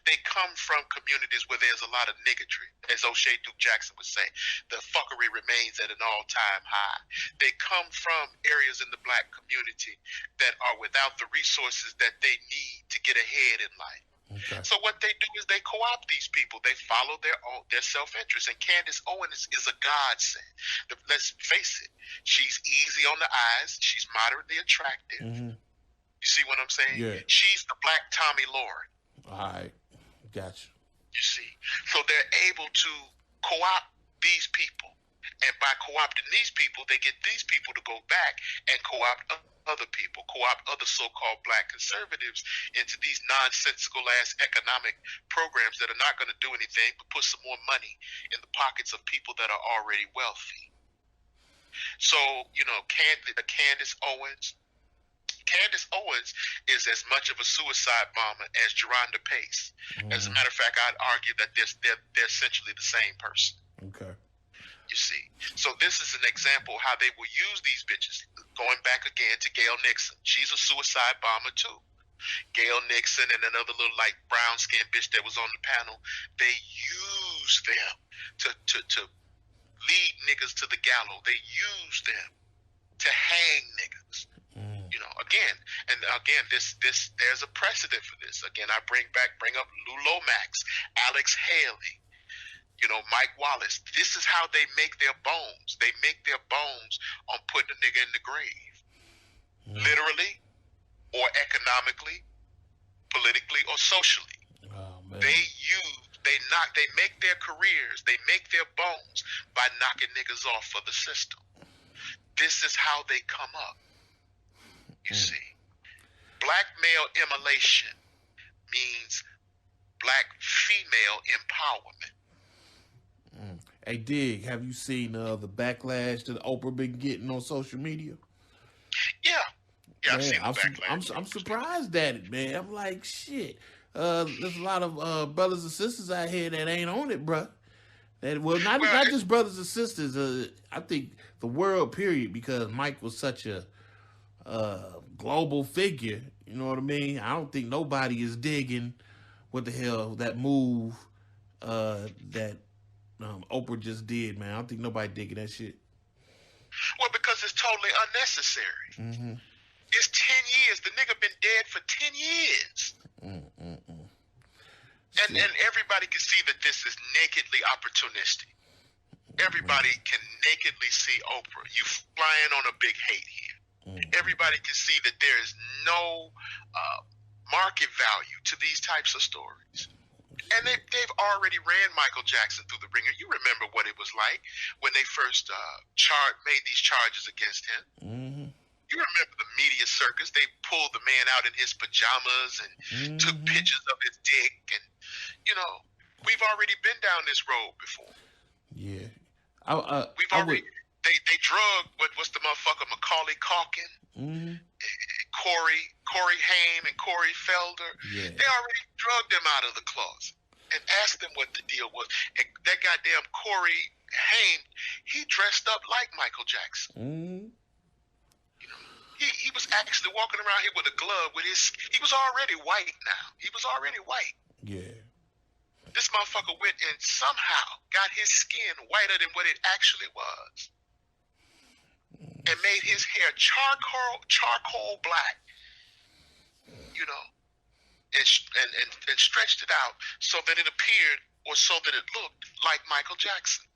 They come from communities where there's a lot of niggatry. As O'Shea Duke Jackson would say, the fuckery remains at an all-time high. They come from areas in the black community that are without the resources that they need to get ahead in life. Okay. So what they do is they co-opt these people. They follow their self-interest. And Candace Owens is a godsend. Let's face it. She's easy on the eyes. She's moderately attractive. You see what I'm saying? Yeah. She's the black Tommy Lord. All right. Gotcha. You see? So they're able to co-opt these people. And by co-opting these people, they get these people to go back and co-opt other people, co-opt other so-called black conservatives into these nonsensical-ass economic programs that are not going to do anything but put some more money in the pockets of people that are already wealthy. So, Candace Owens is as much of a suicide bomber as Geronda Pace. As a matter of fact, I'd argue that they're essentially the same person. Okay. You see, so this is an example how they will use these bitches. Going back again to Gayle Nixon, she's a suicide bomber too. Gayle Nixon and another little like brown skinned bitch that was on the panel, they use them to lead niggas to the gallows. They use them to hang niggas. Again, this there's a precedent for this. Again, I bring up Lou Lomax, Alex Haley. Mike Wallace. This is how they make their bones. They make their bones on putting a nigga in the grave. Literally, or economically, politically, or socially. Oh, man. They make their careers, they make their bones by knocking niggas off for the system. This is how they come up. You see. Black male immolation means black female empowerment. Hey, Dig, have you seen the backlash that Oprah been getting on social media? Yeah, man, I've seen the backlash. I'm surprised at it, man. I'm like, shit. There's a lot of brothers and sisters out here that ain't on it, bruh. Not just brothers and sisters. I think the world, period, because Mike was such a global figure. You know what I mean? I don't think nobody is digging what the hell that move that Oprah just did, man. I don't think nobody digging that shit. Well, because it's totally unnecessary. Mm-hmm. It's 10 years. The nigga been dead for 10 years. And everybody can see that this is nakedly opportunistic. Everybody can nakedly see Oprah. You flying on a big hate here. Everybody can see that there is no market value to these types of stories. And they've already ran Michael Jackson through the ringer. You remember what it was like when they first made these charges against him. Mm-hmm. You remember the media circus. They pulled the man out in his pajamas and took pictures of his dick. And, you know, we've already been down this road before. Yeah. They drugged, what's the motherfucker, Macaulay Culkin, Corey Haim and Corey Felder. Yeah. They already drugged them out of the closet and asked them what the deal was. And that goddamn Corey Haim, he dressed up like Michael Jackson. He was actually walking around here with a glove he was already white now. He was already white. Yeah. This motherfucker went and somehow got his skin whiter than what it actually was. And made his hair charcoal black. You know. And stretched it out so that it appeared or so that it looked like Michael Jackson.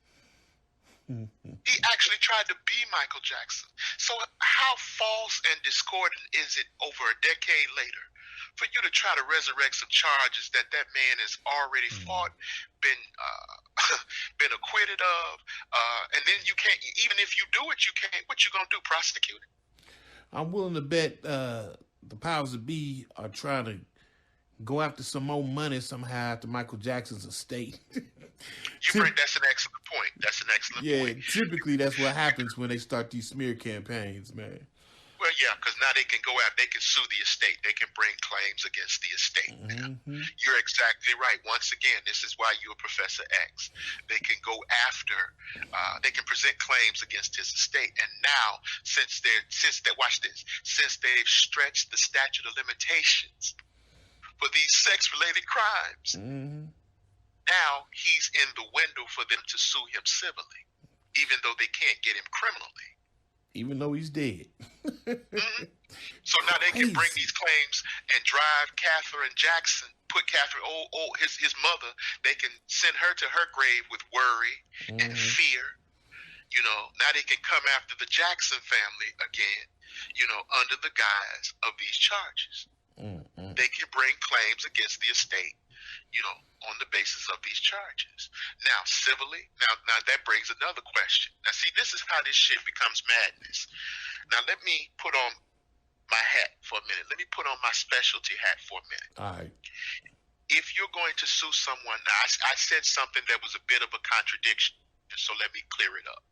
He actually tried to be Michael Jackson. So how false and discordant is it over a decade later for you to try to resurrect some charges that man has already fought, been acquitted of, and then you can't, even if you do it, you can't, what you gonna do, prosecute it? I'm willing to bet the powers that be are trying to go after some more money somehow after Michael Jackson's estate. That's an excellent point. That's an excellent point. Yeah, typically that's what happens when they start these smear campaigns, man. Well, yeah, because now they can go out, they can sue the estate. They can bring claims against the estate. Mm-hmm. You're exactly right. Once again, this is why you're Professor X. They can go after, they can present claims against his estate. And now, since they've stretched the statute of limitations for these sex-related crimes, now he's in the window for them to sue him civilly, even though they can't get him criminally. Even though he's dead. So now they can bring these claims and drive Catherine Jackson, put Catherine, his mother, they can send her to her grave with worry and fear. You know, now they can come after the Jackson family again, you know, under the guise of these charges. They can bring claims against the estate, you know, on the basis of these charges. Now, civilly, now that brings another question. Now, see, this is how this shit becomes madness. Now, let me put on my hat for a minute. Let me put on my specialty hat for a minute. All right. If you're going to sue someone, now, I said something that was a bit of a contradiction, so let me clear it up.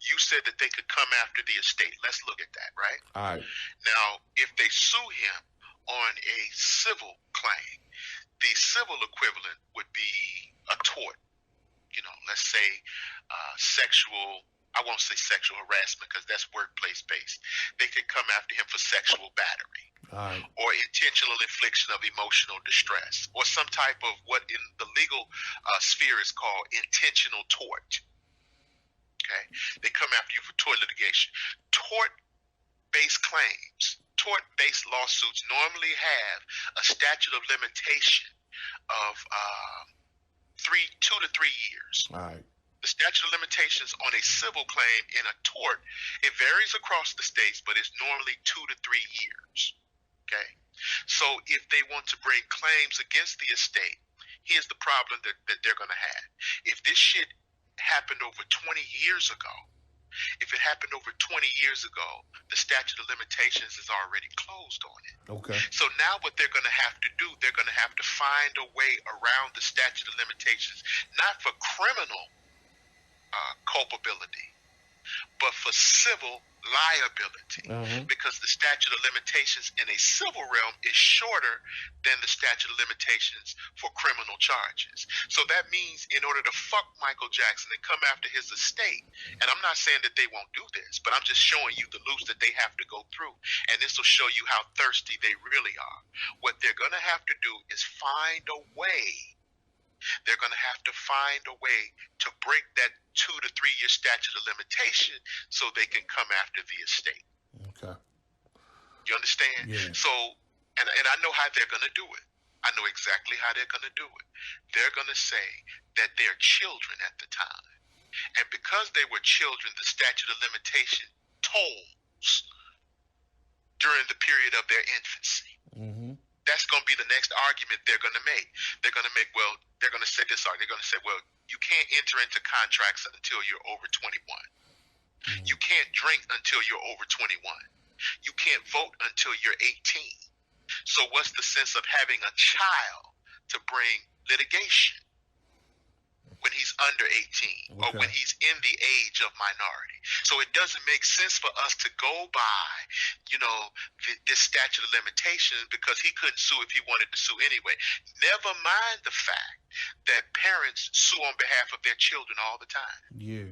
You said that they could come after the estate. Let's look at that, right? All right. Now, if they sue him on a civil claim, the civil equivalent would be a tort. You know, let's say I won't say sexual harassment because that's workplace-based. They could come after him for sexual battery or intentional infliction of emotional distress or some type of what in the legal sphere is called intentional tort. Okay? They come after you for tort litigation. Tort-based claims, tort-based lawsuits normally have a statute of limitation of 2 to 3 years. All right. The statute of limitations on a civil claim in a tort, it varies across the states, but it's normally 2 to 3 years. Okay? So if they want to bring claims against the estate, here's the problem that they're going to have. If this shit happened over 20 years ago, if it happened over 20 years ago, the statute of limitations is already closed on it. Okay. So now what they're going to have to do, they're going to have to find a way around the statute of limitations, not for criminal culpability, but for civil liability because the statute of limitations in a civil realm is shorter than the statute of limitations for criminal charges. So that means in order to fuck Michael Jackson and come after his estate, and I'm not saying that they won't do this, but I'm just showing you the loops that they have to go through, and this will show you how thirsty they really are. What they're going to have to do is find a way. They're going to have to find a way to break that 2 to 3 year statute of limitation so they can come after the estate. Okay. You understand? Yeah. So, and I know how they're going to do it. I know exactly how they're going to do it. They're going to say that they're children at the time. And because they were children, the statute of limitation tolls during the period of their infancy. That's going to be the next argument they're going to make. They're going to make, well, they're going to say this, they're going to say, well, you can't enter into contracts until you're over 21. You can't drink until you're over 21. You can't vote until you're 18. So what's the sense of having a child to bring litigation when he's under 18 or when he's in the age of minority? So it doesn't make sense for us to go by, this statute of limitations because he couldn't sue if he wanted to sue anyway. Never mind the fact that parents sue on behalf of their children all the time. Yeah.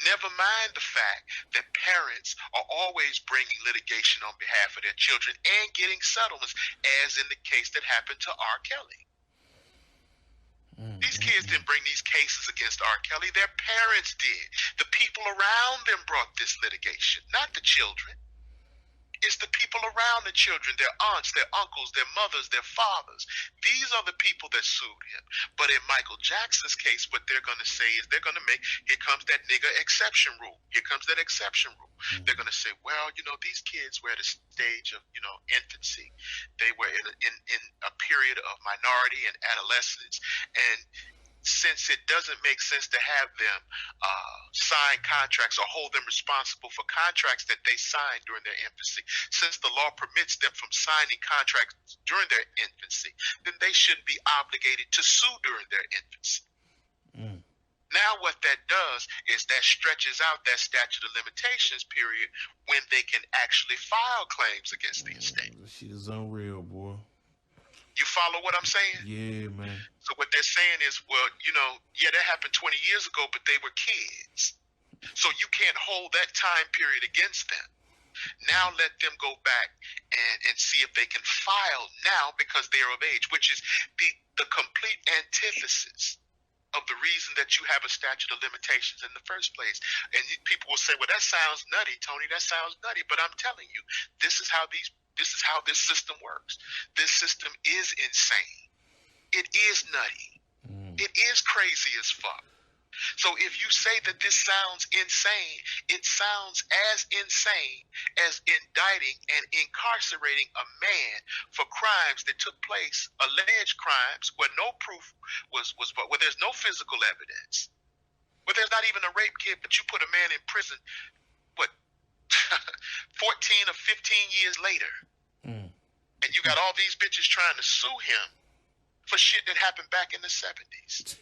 Never mind the fact that parents are always bringing litigation on behalf of their children and getting settlements, as in the case that happened to R. Kelly. These kids didn't bring these cases against R. Kelly. Their parents did. The people around them brought this litigation, not the children. It's the people around the children, their aunts, their uncles, their mothers, their fathers. These are the people that sued him. But in Michael Jackson's case, what they're going to say is they're going to make, here comes that nigga exception rule. Here comes that exception rule. They're going to say, well, these kids were at a stage of, infancy. They were in a period of minority and adolescence. And since it doesn't make sense to have them sign contracts or hold them responsible for contracts that they signed during their infancy, since the law permits them from signing contracts during their infancy, then they shouldn't be obligated to sue during their infancy. Now what that does is that stretches out that statute of limitations period when they can actually file claims against the estate. Shit is unreal, boy. You follow what I'm saying? Yeah, man. So what they're saying is, well, that happened 20 years ago, but they were kids. So you can't hold that time period against them. Now let them go back and see if they can file now because they're of age, which is the complete antithesis of the reason that you have a statute of limitations in the first place. And people will say, well, that sounds nutty, Tony. That sounds nutty. But I'm telling you, this is how this system works. This system is insane. It is nutty. It is crazy as fuck. So if you say that this sounds insane, it sounds as insane as indicting and incarcerating a man for crimes that took place, alleged crimes, where no proof where there's no physical evidence, where there's not even a rape kit, but you put a man in prison, 14 or 15 years later. And you got all these bitches trying to sue him for shit that happened back in the 70s.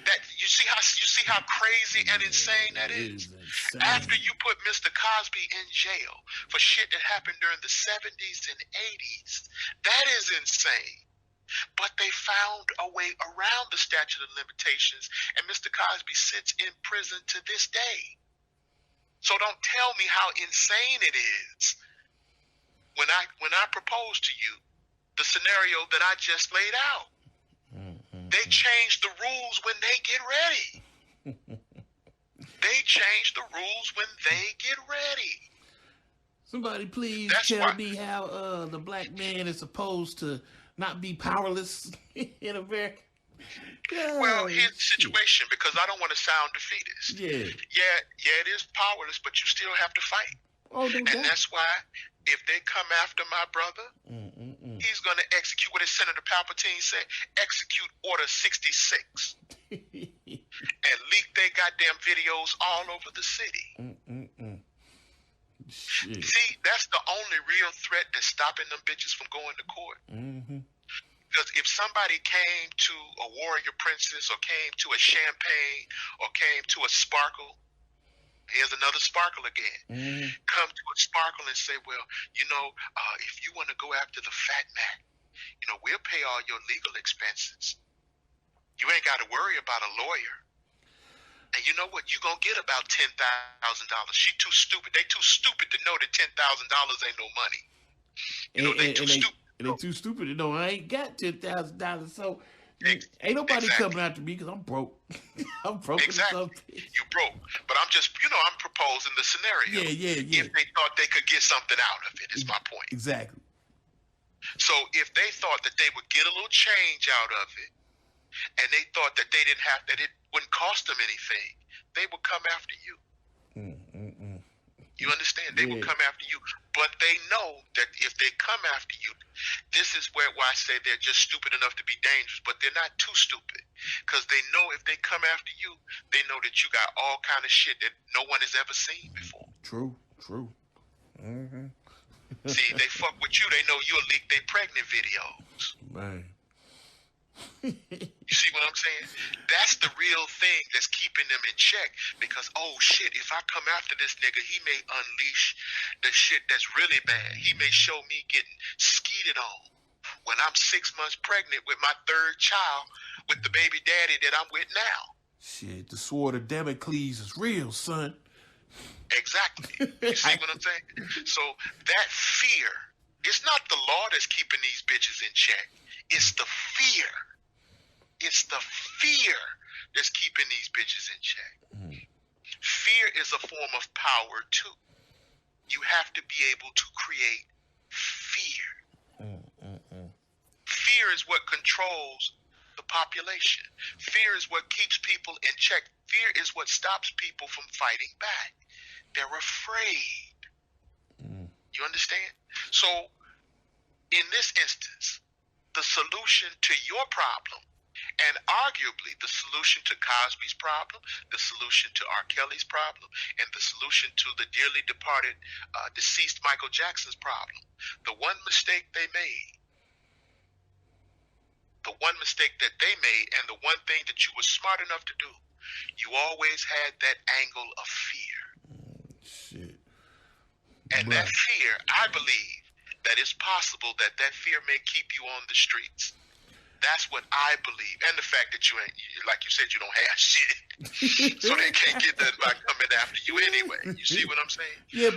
That you see how crazy and insane that is. After you put Mr. Cosby in jail for shit that happened during the 70s and 80s, that is insane. But they found a way around the statute of limitations, and Mr. Cosby sits in prison to this day. So don't tell me how insane it is when I propose to you the scenario that I just laid out. They change the rules when they get ready. They change the rules when they get ready. Somebody please tell me how the black man is supposed to not be powerless in America. Well, here's the situation, because I don't want to sound defeatist. Yeah, it is powerless, but you still have to fight. And that's why if they come after my brother, he's going to execute what Senator Palpatine said, execute Order 66. And leak their goddamn videos all over the city. Shit. See, that's the only real threat that's stopping them bitches from going to court. Because if somebody came to a Warrior Princess or came to a Champagne or came to a Sparkle Here's another sparkle again. Come to a sparkle and say, well, if you want to go after the fat Mac, we'll pay all your legal expenses. You ain't got to worry about a lawyer. And you know what? You're going to get about $10,000. She too stupid. They too stupid to know that $10,000 ain't no money. They too stupid. They too stupid to know I ain't got $10,000. So ain't nobody coming after me because I'm broke. I'm broke. Exactly. You broke. But I'm just, I'm proposing the scenario. Yeah. If they thought they could get something out of it, is my point. Exactly. So if they thought that they would get a little change out of it, and they thought that that it wouldn't cost them anything, they would come after you. You understand? They will come after you. But they know that if they come after you, this is why I say they're just stupid enough to be dangerous, but they're not too stupid. Because they know if they come after you, they know that you got all kind of shit that no one has ever seen before. True. See, they fuck with you, they know you'll leak their pregnant videos. Man. You see what I'm saying? That's the real thing that's keeping them in check, because, oh shit, if I come after this nigga, he may unleash the shit that's really bad. He may show me getting skeeted on when I'm 6 months pregnant with my third child with the baby daddy that I'm with now. Shit, the sword of Damocles is real, son. Exactly. You see what I'm saying? So that fear, it's not the law that's keeping these bitches in check. It's the fear. It's the fear that's keeping these bitches in check. Fear is a form of power too. You have to be able to create fear. Fear is what controls the population. Fear is what keeps people in check. Fear is what stops people from fighting back. They're afraid. You understand? So, in this instance, the solution to your problem, and arguably the solution to Cosby's problem, the solution to R. Kelly's problem, and the solution to the dearly departed, deceased Michael Jackson's problem, the one mistake that they made, and the one thing that you were smart enough to do, you always had that angle of fear. Shit. And that fear, I believe, that it's possible that fear may keep you on the streets. That's what I believe. And the fact that you ain't, like you said, you don't have shit. So they can't get that by coming after you anyway. You see what I'm saying? Yeah,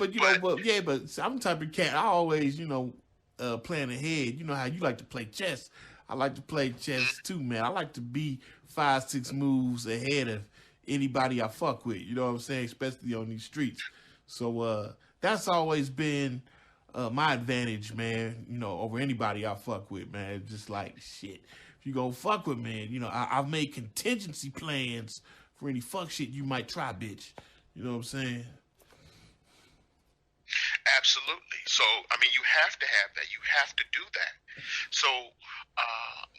but I'm the type of cat, I always, plan ahead. You know how you like to play chess. I like to play chess too, man. I like to be 5-6 moves ahead of anybody I fuck with. You know what I'm saying? Especially on these streets. So that's always been my advantage, man, over anybody I fuck with, man. It's just like, shit, if you gonna fuck with me, I've made contingency plans for any fuck shit you might try, bitch. You know what I'm saying? Absolutely. So, you have to have that. You have to do that. So,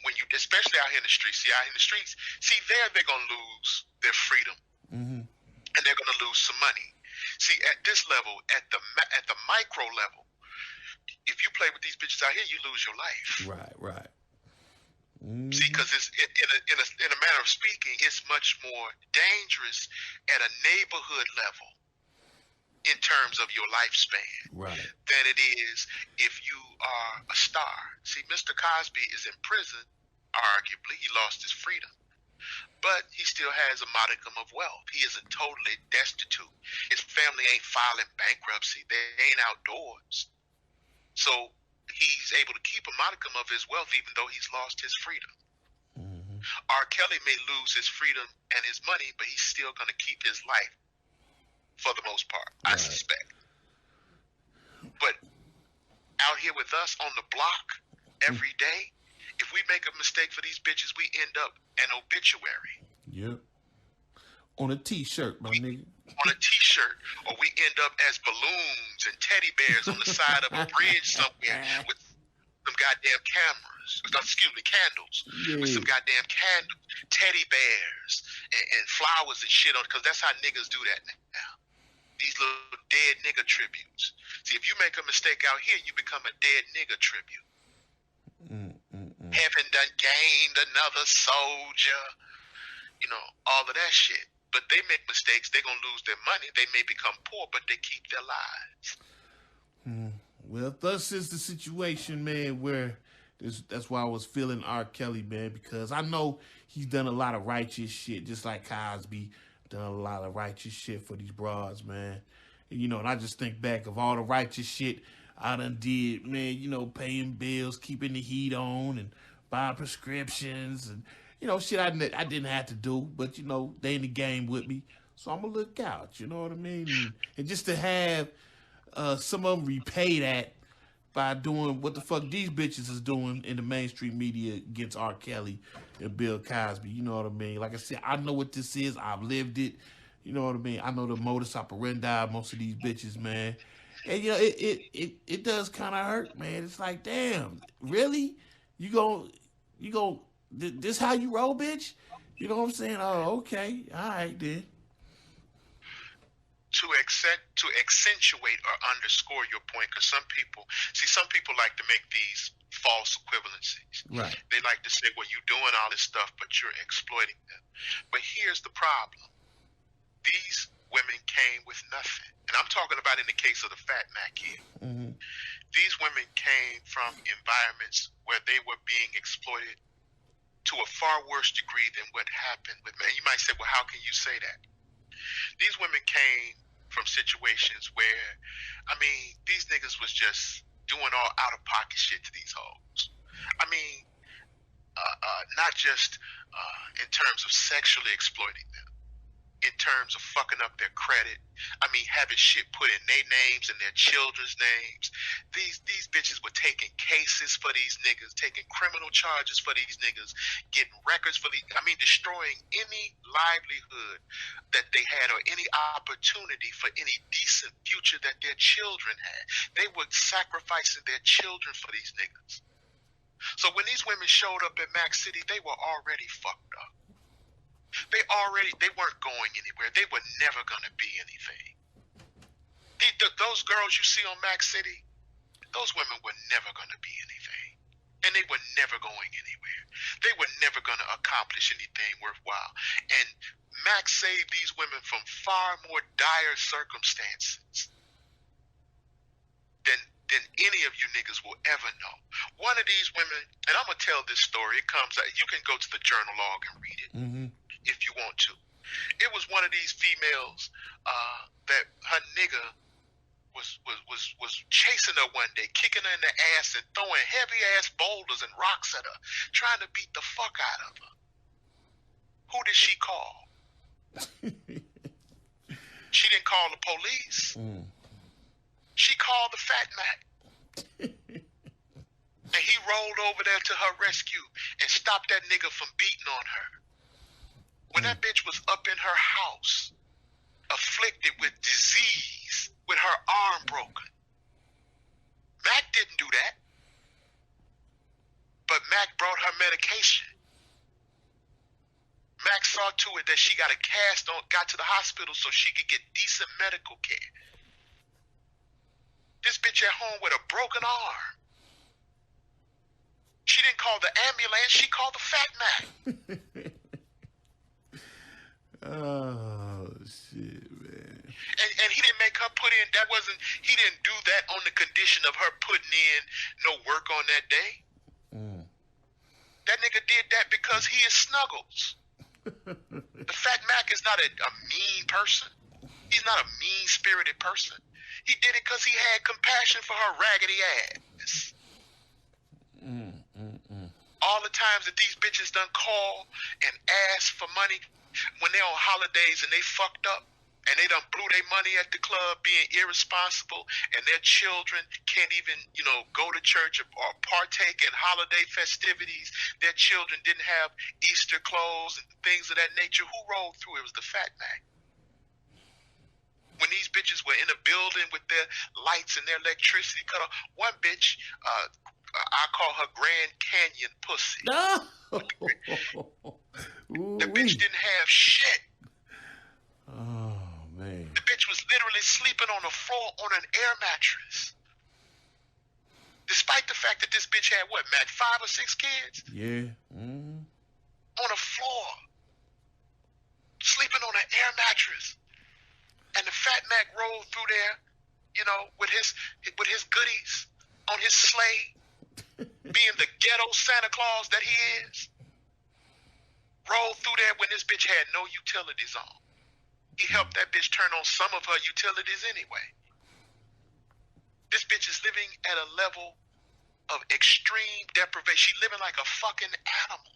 when you, especially out here in the streets, they're going to lose their freedom. And they're going to lose some money. See, at this level, at the micro level, if you play with these bitches out here, you lose your life. Right. See, because it's in a manner of speaking, it's much more dangerous at a neighborhood level in terms of your lifespan than it is if you are a star. See, Mr. Cosby is in prison. Arguably, he lost his freedom. But he still has a modicum of wealth. He isn't totally destitute. His family ain't filing bankruptcy. They ain't outdoors. So he's able to keep a modicum of his wealth even though he's lost his freedom. R. Kelly may lose his freedom and his money, but he's still going to keep his life for the most part, I suspect. But out here with us on the block every day, if we make a mistake for these bitches, we end up an obituary. Yep. On a T-shirt, my nigga. On a T-shirt, or we end up as balloons and teddy bears on the side of a bridge somewhere with some goddamn candles. With some goddamn candles, teddy bears, and flowers and shit on it, because that's how niggas do that now. These little dead nigga tributes. See, if you make a mistake out here, you become a dead nigga tribute. Heaven done gained another soldier. All of that shit. but they make mistakes. They're going to lose their money. They may become poor, but they keep their lives. Well, thus is the situation, man, where that's why I was feeling R. Kelly, man, because I know he's done a lot of righteous shit, just like Cosby done a lot of righteous shit for these broads, man. And I just think back of all the righteous shit I done did, man, paying bills, keeping the heat on, and buying prescriptions, and, shit I didn't have to do, but, they in the game with me, so I'm going to look out, you know what I mean? And just to have some of them repay that by doing what the fuck these bitches is doing in the mainstream media against R. Kelly and Bill Cosby. You know what I mean? Like I said, I know what this is. I've lived it. You know what I mean? I know the modus operandi of most of these bitches, man. And it does kind of hurt, man. It's like, damn, really? This how you roll, bitch? You know what I'm saying? Oh, okay, all right then. To accentuate or underscore your point, because some people like to make these false equivalencies. Right. They like to say, well, you're doing all this stuff, but you're exploiting them. But here's the problem. These women came with nothing. And I'm talking about in the case of the Fat Mac here. Mm-hmm. These women came from environments where they were being exploited to a far worse degree than what happened with men. You might say, well, how can you say that? These women came from situations where, these niggas was just doing all out-of-pocket shit to these hoes. Not just in terms of sexually exploiting them, in terms of fucking up their credit. Having shit put in their names and their children's names. These bitches were taking cases for these niggas, taking criminal charges for these niggas, getting records for these, destroying any livelihood that they had or any opportunity for any decent future that their children had. They were sacrificing their children for these niggas. So when these women showed up at Mackcity, they were already fucked up. They weren't going anywhere. They were never going to be anything. Those girls you see on Mackcity, those women were never going to be anything. And they were never going anywhere. They were never going to accomplish anything worthwhile. And Mac saved these women from far more dire circumstances than any of you niggas will ever know. One of these women, and I'm going to tell this story. It comes out. You can go to the journal log and read it. Mm-hmm. If you want to. It was one of these females that her nigga was chasing her one day, kicking her in the ass and throwing heavy ass boulders and rocks at her, trying to beat the fuck out of her. Who did she call? She didn't call the police. She called the Fat Mac. And he rolled over there to her rescue and stopped that nigga from beating on her. When that bitch was up in her house, afflicted with disease, with her arm broken, Mac didn't do that. But Mac brought her medication. Mac saw to it that she got a cast on, got to the hospital so she could get decent medical care. This bitch at home with a broken arm. She didn't call the ambulance, she called the Fat Mac. Oh, shit, man. And he didn't make her put in, he didn't do that on the condition of her putting in no work on that day. That nigga did that because he is Snuggles. The Fat Mac is not a mean person. He's not a mean-spirited person. He did it because he had compassion for her raggedy ass. All the times that these bitches done call and ask for money when they're on holidays and they fucked up and they done blew their money at the club being irresponsible and their children can't even, go to church or partake in holiday festivities. Their children didn't have Easter clothes and things of that nature. Who rolled through? It was the Fat Mac. When these bitches were in a building with their lights and their electricity cut off, one bitch, I call her Grand Canyon pussy. The bitch didn't have shit. Oh, man. The bitch was literally sleeping on the floor on an air mattress. Despite the fact that this bitch had, what, Mac, 5 or 6 kids? Yeah. On a floor. Sleeping on an air through there, you know, with his goodies on his sleigh, being the ghetto Santa Claus that he is. Rolled through there when this bitch had no utilities on. He helped that bitch turn on some of her utilities anyway. This bitch is living at a level of extreme deprivation. She's living like a fucking animal.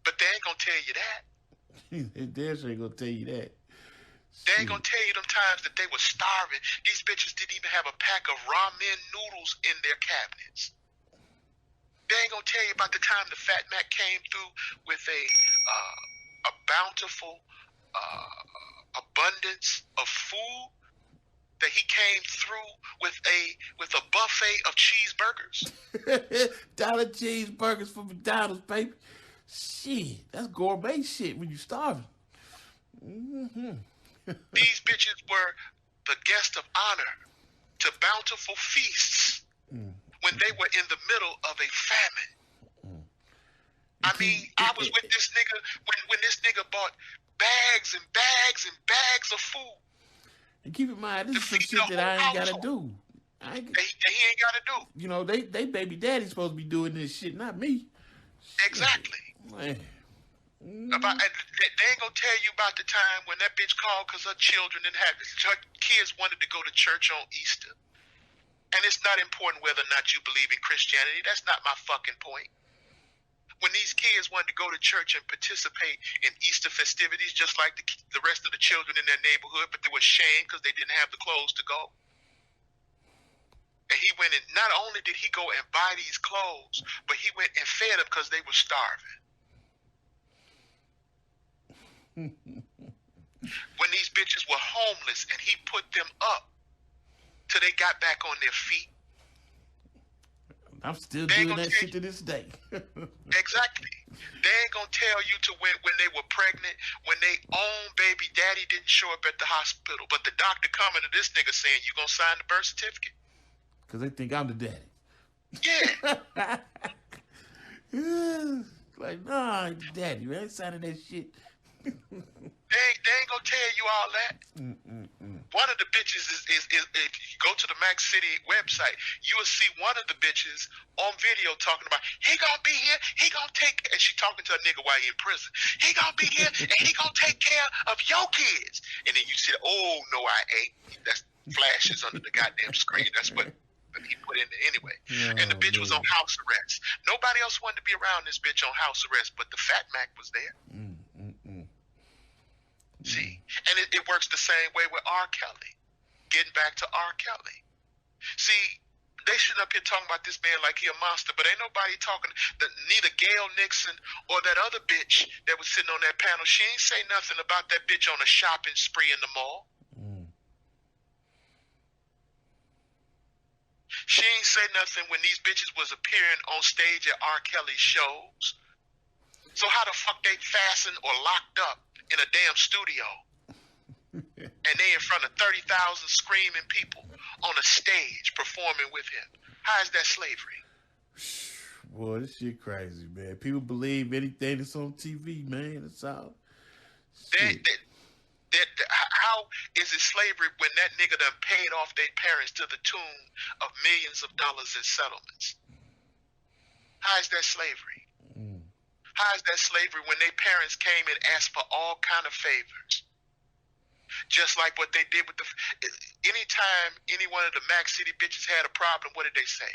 But they ain't gonna tell you that. They ain't gonna tell you that. They ain't gonna tell you them times that they were starving. These bitches didn't even have a pack of ramen noodles in their cabinets. They ain't gonna tell you about the time the Fat Mac came through with a bountiful abundance of food, that he came through with a buffet of cheeseburgers. Dollar cheeseburgers from McDonald's, baby. Shit, that's gourmet shit when you starving. These bitches were the guest of honor to bountiful feasts when they were in the middle of a famine. I mean, I was with this nigga when this nigga bought bags and bags and bags of food. And keep in mind, this is some shit that I ain't gotta do. He ain't gotta do. You know, they baby daddy's supposed to be doing this shit, not me. Exactly. Man. They ain't gonna tell you about the time when that bitch called because her children didn't have it. Her kids wanted to go to church on Easter. And it's not important whether or not you believe in Christianity. That's not my fucking point. When these kids wanted to go to church and participate in Easter festivities, just like the rest of the children in their neighborhood, but they were ashamed because they didn't have the clothes to go. And he went and not only did he go and buy these clothes, but he went and fed them because they were starving. When these bitches were homeless and he put them up till they got back on their feet. I'm still doing that shit to this day. Exactly. They ain't gonna tell you to when they were pregnant, when they own baby daddy didn't show up at the hospital, but the doctor coming to this nigga saying, you gonna sign the birth certificate? Because they think I'm the daddy. Yeah. Like, nah, I'm the daddy, man. I ain't signing that shit. They ain't gonna tell you all that. One of the bitches is if you go to the Mackcity website, you will see one of the bitches on video talking about, he gonna be here, he gonna take, and she talking to a nigga while he in prison. He gonna be here and he gonna take care of your kids. And then you see, oh no, I ain't. That's flashes under the goddamn screen. That's what he put in there anyway. And the bitch was on house arrest. Nobody else wanted to be around this bitch on house arrest, but the Fat Mac was there. See, and it works the same way with R. Kelly. Getting back to R. Kelly. See, they shouldn't up here talking about this man like he a monster, but ain't nobody talking, neither Gayle Nixon or that other bitch that was sitting on that panel. She ain't say nothing about that bitch on a shopping spree in the mall. She ain't say nothing when these bitches was appearing on stage at R. Kelly's shows. So how the fuck they fastened or locked up in a damn studio and they in front of 30,000 screaming people on a stage performing with him? How is that slavery? Boy, this shit crazy, man. People believe anything that's on TV, man. That's all. How is it slavery when that nigga done paid off their parents to the tune of millions of dollars in settlements? How is that slavery? How is that slavery when their parents came and asked for all kind of favors? Just like what they did with anytime any one of the Mackcity bitches had a problem, what did they say?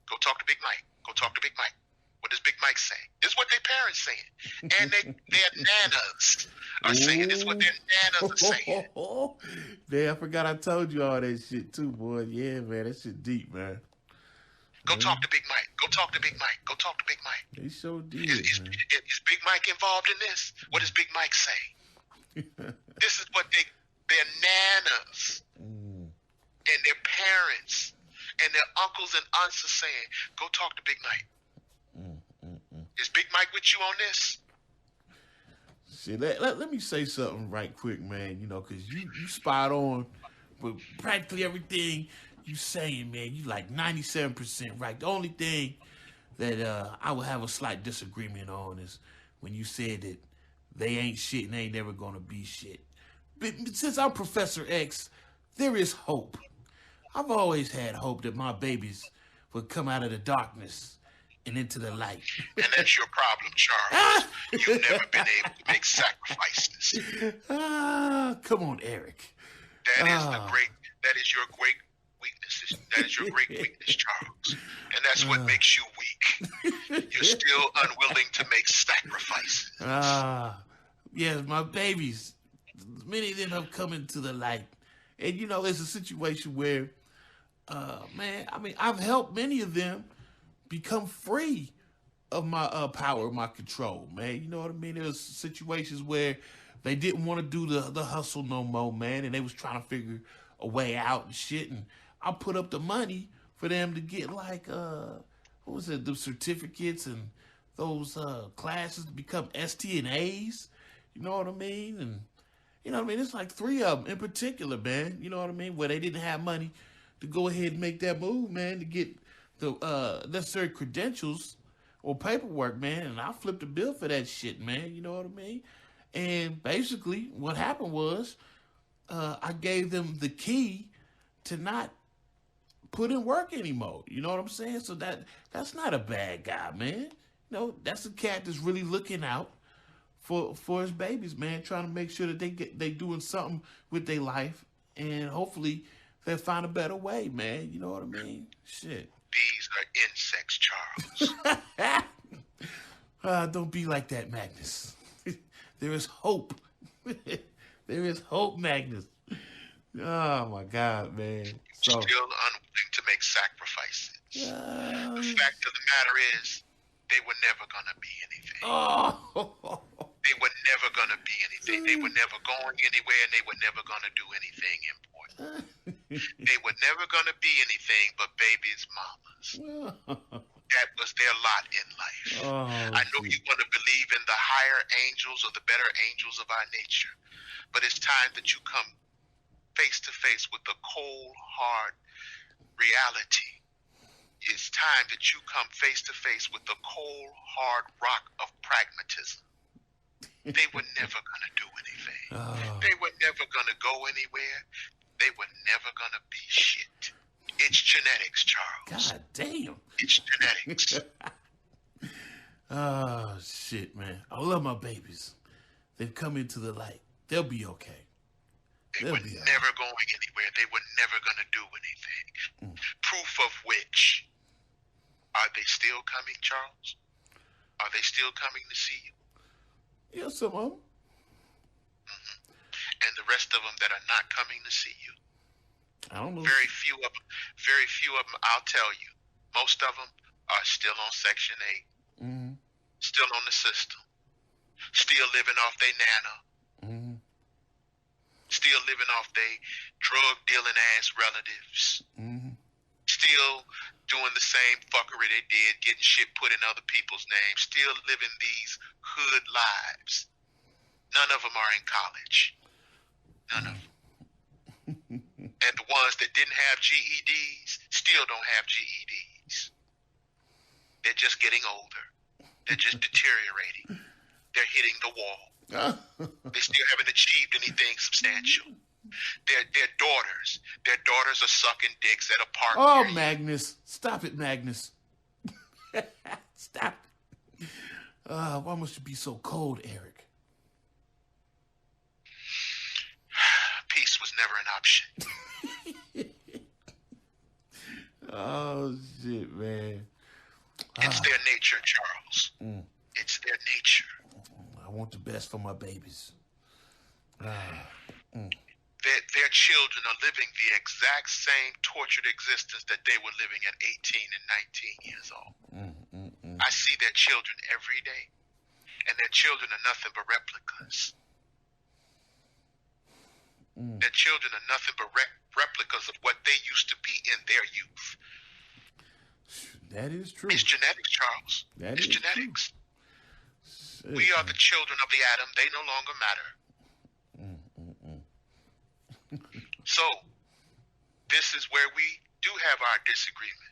Go talk to Big Mike. Go talk to Big Mike. What does Big Mike say? This is what their parents saying. And their nanas are saying. This is what their nanas are saying. Man, I forgot I told you all that shit too, boy. Yeah, man, that shit deep, man. Go talk to Big Mike. Go talk to Big Mike. Go talk to Big Mike. They so deep. Is Big Mike involved in this? What does Big Mike say? This is what their nanas and their parents and their uncles and aunts are saying. Go talk to Big Mike. Is Big Mike with you on this? See, let me say something right quick, man. You know, because you spot on with practically everything you saying, man. You like 97% right. The only thing that I would have a slight disagreement on is when you said that they ain't shit and they ain't never gonna be shit. But since I'm Professor X, there is hope. I've always had hope that my babies would come out of the darkness and into the light. And that's your problem, Charles. You've never been able to make sacrifices. Come on, Eric. That is your great weakness. That is your great weakness, Charles. And that's what makes you weak. You're still unwilling to make sacrifices. Yes, my babies. Many of them have come into the light. And, you know, it's a situation where, man, I mean, I've helped many of them become free of my power, my control, man. You know what I mean? There's situations where they didn't want to do the hustle no more, man, and they was trying to figure a way out and shit. And I put up the money for them to get like what was it, the certificates and those classes to become ST and A's. You know what I mean? And you know what I mean? It's like 3 of them in particular, man. You know what I mean? Where they didn't have money to go ahead and make that move, man, to get the necessary credentials or paperwork, man. And I flipped a bill for that shit, man. You know what I mean? And basically, what happened was, I gave them the key to not put in work anymore. You know what I'm saying? So that's not a bad guy, man. You know, that's a cat that's really looking out for his babies, man, trying to make sure that they doing something with their life, and hopefully they'll find a better way, man. You know what I mean? Shit. These are insects, Charles. Don't be like that, Magnus. There is hope. There is hope, Magnus. Oh my God, man. Still unwilling to make sacrifices. The fact of the matter is, they were never gonna be anything. Oh. They were never gonna be anything. They were never going anywhere, and they were never gonna do anything important. They were never gonna be anything but babies' mamas. That was their lot in life. I know you want to believe in the higher angels or the better angels of our nature, but it's time that you come face to face with the cold, hard reality. It's time that you come face to face with the cold, hard rock of pragmatism. They were never going to do anything. They were never going to go anywhere. They were never going to be shit. It's genetics, Charles. God damn. It's genetics. Oh, shit, man. I love my babies. They've come into the light. They'll be okay. They were never going anywhere. They were never going to do anything. Proof of which, are they still coming, Charles? Are they still coming to see you? Yeah, some of them. And the rest of them that are not coming to see you? I don't know. Very few of them, I'll tell you. Most of them are still on Section 8. Still on the system. Still living off their nana. Still living off their drug dealing ass relatives. Still doing the same fuckery they did, getting shit put in other people's names. Still living these hood lives. None of them are in college. None of them. And the ones that didn't have GEDs still don't have GEDs. They're just getting older. They're just deteriorating. They're hitting the wall. They still haven't achieved anything substantial. Their daughters are sucking dicks at a park. Oh, Magnus. Stop it, Magnus. Stop it. Why must you be so cold, Eric? Peace was never an option. Oh, shit, man. It's their nature, Charles. It's their nature. I want the best for my babies. Their children are living the exact same tortured existence that they were living at 18 and 19 years old. I see their children every day, and their children are nothing but replicas. Their children are nothing but replicas of what they used to be in their youth. That is true. It's genetics, Charles. It's genetics. Shit, we are the children of the atom. They no longer matter. So, this is where we do have our disagreement.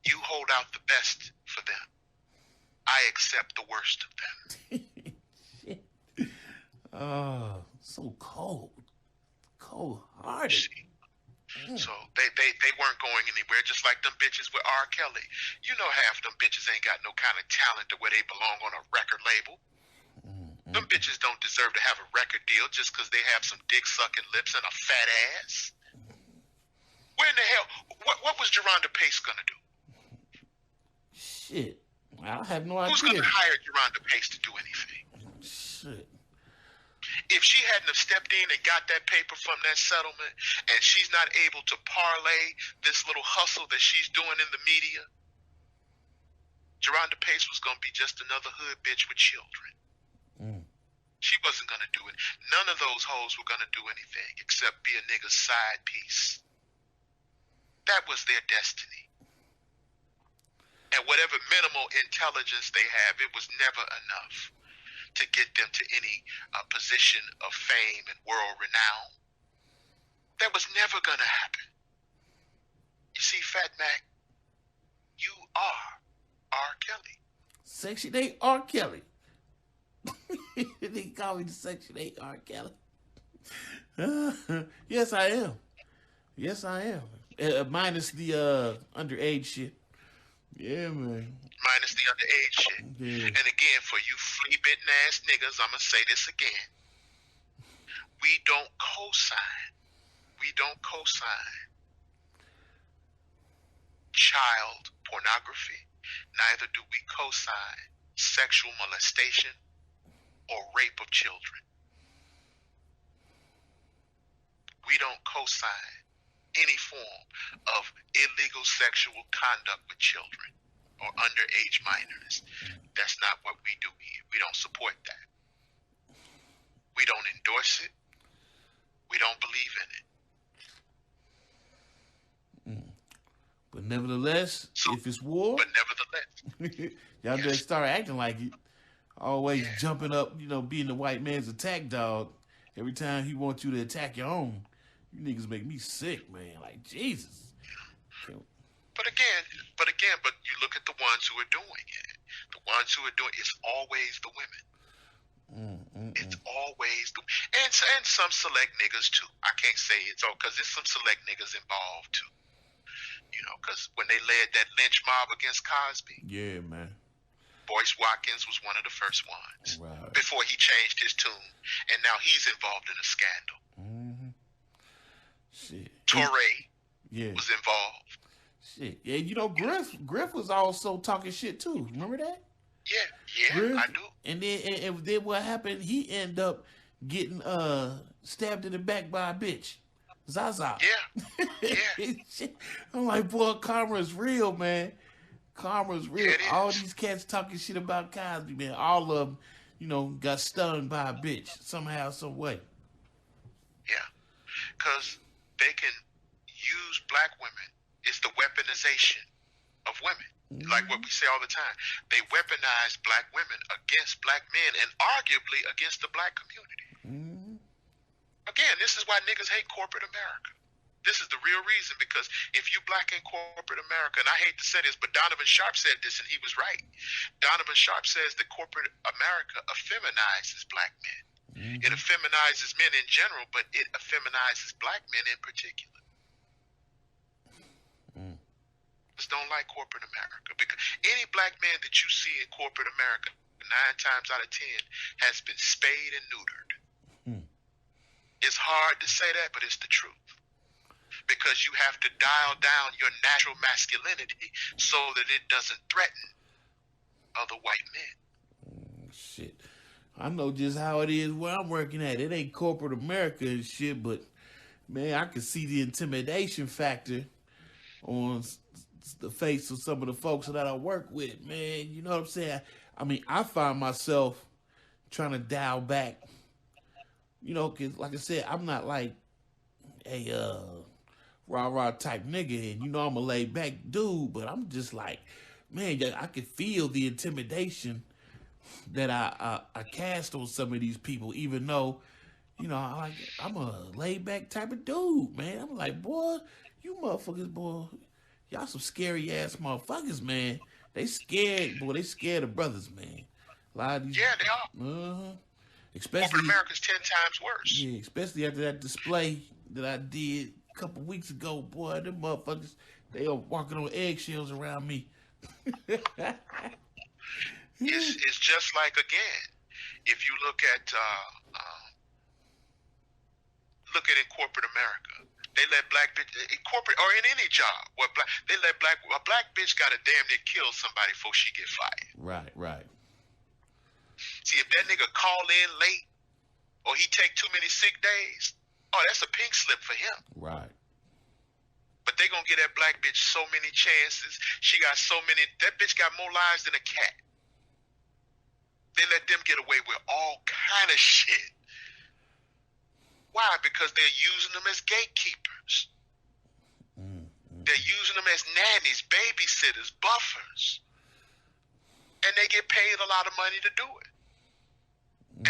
You hold out the best for them. I accept the worst of them. So cold-hearted. So they weren't going anywhere, just like them bitches with R. Kelly. You know half them bitches ain't got no kind of talent to where they belong on a record label. Them bitches don't deserve to have a record deal just because they have some dick-sucking lips and a fat ass. Where in the hell, what was Geronda Pace gonna do? Shit. I have no idea. Who's gonna hire Geronda Pace to do anything? Shit. If she hadn't have stepped in and got that paper from that settlement, and she's not able to parlay this little hustle that she's doing in the media, Geronda Pace was going to be just another hood bitch with children. She wasn't going to do it. None of those hoes were going to do anything except be a nigga's side piece. That was their destiny. And whatever minimal intelligence they have, it was never enough to get them to any position of fame and world renown. That was never going to happen. You see, Fat Mac, you are R. Kelly. Section 8 R. Kelly. They call me the Section 8 R. Kelly. Yes, I am. Yes, I am. Minus the underage shit. Yeah, man. Minus the underage shit. Yeah. And again, for you flea-bitten ass niggas, I'm going to say this again. We don't co-sign. We don't co-sign child pornography. Neither do we co-sign sexual molestation or rape of children. We don't co-sign any form of illegal sexual conduct with children or underage minors. That's not what we do here. We don't support that. We don't endorse it. We don't believe in it. But nevertheless, if it's war, But nevertheless, y'all better start acting like it. Always jumping up, being the white man's attack dog. Every time he wants you to attack your own. You niggas make me sick, man. Like, Jesus. But you look at the ones who are doing it. The ones who are doing it's always the women. It's always the and some select niggas too. I can't say it's all because there's some select niggas involved too. Because when they led that lynch mob against Cosby, yeah, man. Boyce Watkins was one of the first ones. Right. Before he changed his tune, and now he's involved in a scandal. Shit. Torre was involved. Shit. Yeah, Griff was also talking shit too. Remember that? Yeah, Griff, I do. And then what happened? He ended up getting stabbed in the back by a bitch. Zaza. Yeah. I'm like, boy, karma's real, man. Karma's real. Yeah, all these cats talking shit about Cosby, man. All of them, got stung by a bitch somehow, some way. Yeah. Because they can use black women. It's the weaponization of women. Like what we say all the time. They weaponize black women against black men and arguably against the black community. Again, this is why niggas hate corporate America. This is the real reason, because if you black in corporate America, and I hate to say this, but Donovan Sharp said this and he was right. Donovan Sharp says that corporate America effeminizes black men. It effeminizes men in general, but it effeminizes black men in particular. Just don't like corporate America, because any black man that you see in corporate America 9 times out of 10 has been spayed and neutered. It's hard to say that, but it's the truth. Because you have to dial down your natural masculinity so that it doesn't threaten other white men. Shit. I know just how it is where I'm working at. It ain't corporate America and shit, but, man, I can see the intimidation factor on the face of some of the folks that I work with, man. You know what I'm saying? I mean, I find myself trying to dial back, because, like I said, I'm not like a rah-rah type nigga, and I'm a laid-back dude, but I'm just like, man, I can feel the intimidation that I cast on some of these people, even though, I'm a laid-back type of dude, man. I'm like, boy, you motherfuckers, boy, y'all some scary-ass motherfuckers, man. They scared, boy, they scared of brothers, man. A lot of these... Yeah, they are. Especially, Corporate America's 10 times worse. yeah, especially after that display that I did a couple weeks ago. Boy, them motherfuckers, they are walking on eggshells around me. It's just like, again, if you look at in corporate America, they let black bitch in corporate or in any job. They let a black bitch got to damn near kill somebody before she get fired. Right, right. See, if that nigga call in late or he take too many sick days, oh, that's a pink slip for him. Right. But they gonna give that black bitch so many chances. She got so many. That bitch got more lives than a cat. They let them get away with all kind of shit. Why? Because they're using them as gatekeepers. They're using them as nannies, babysitters, buffers. And they get paid a lot of money to do it.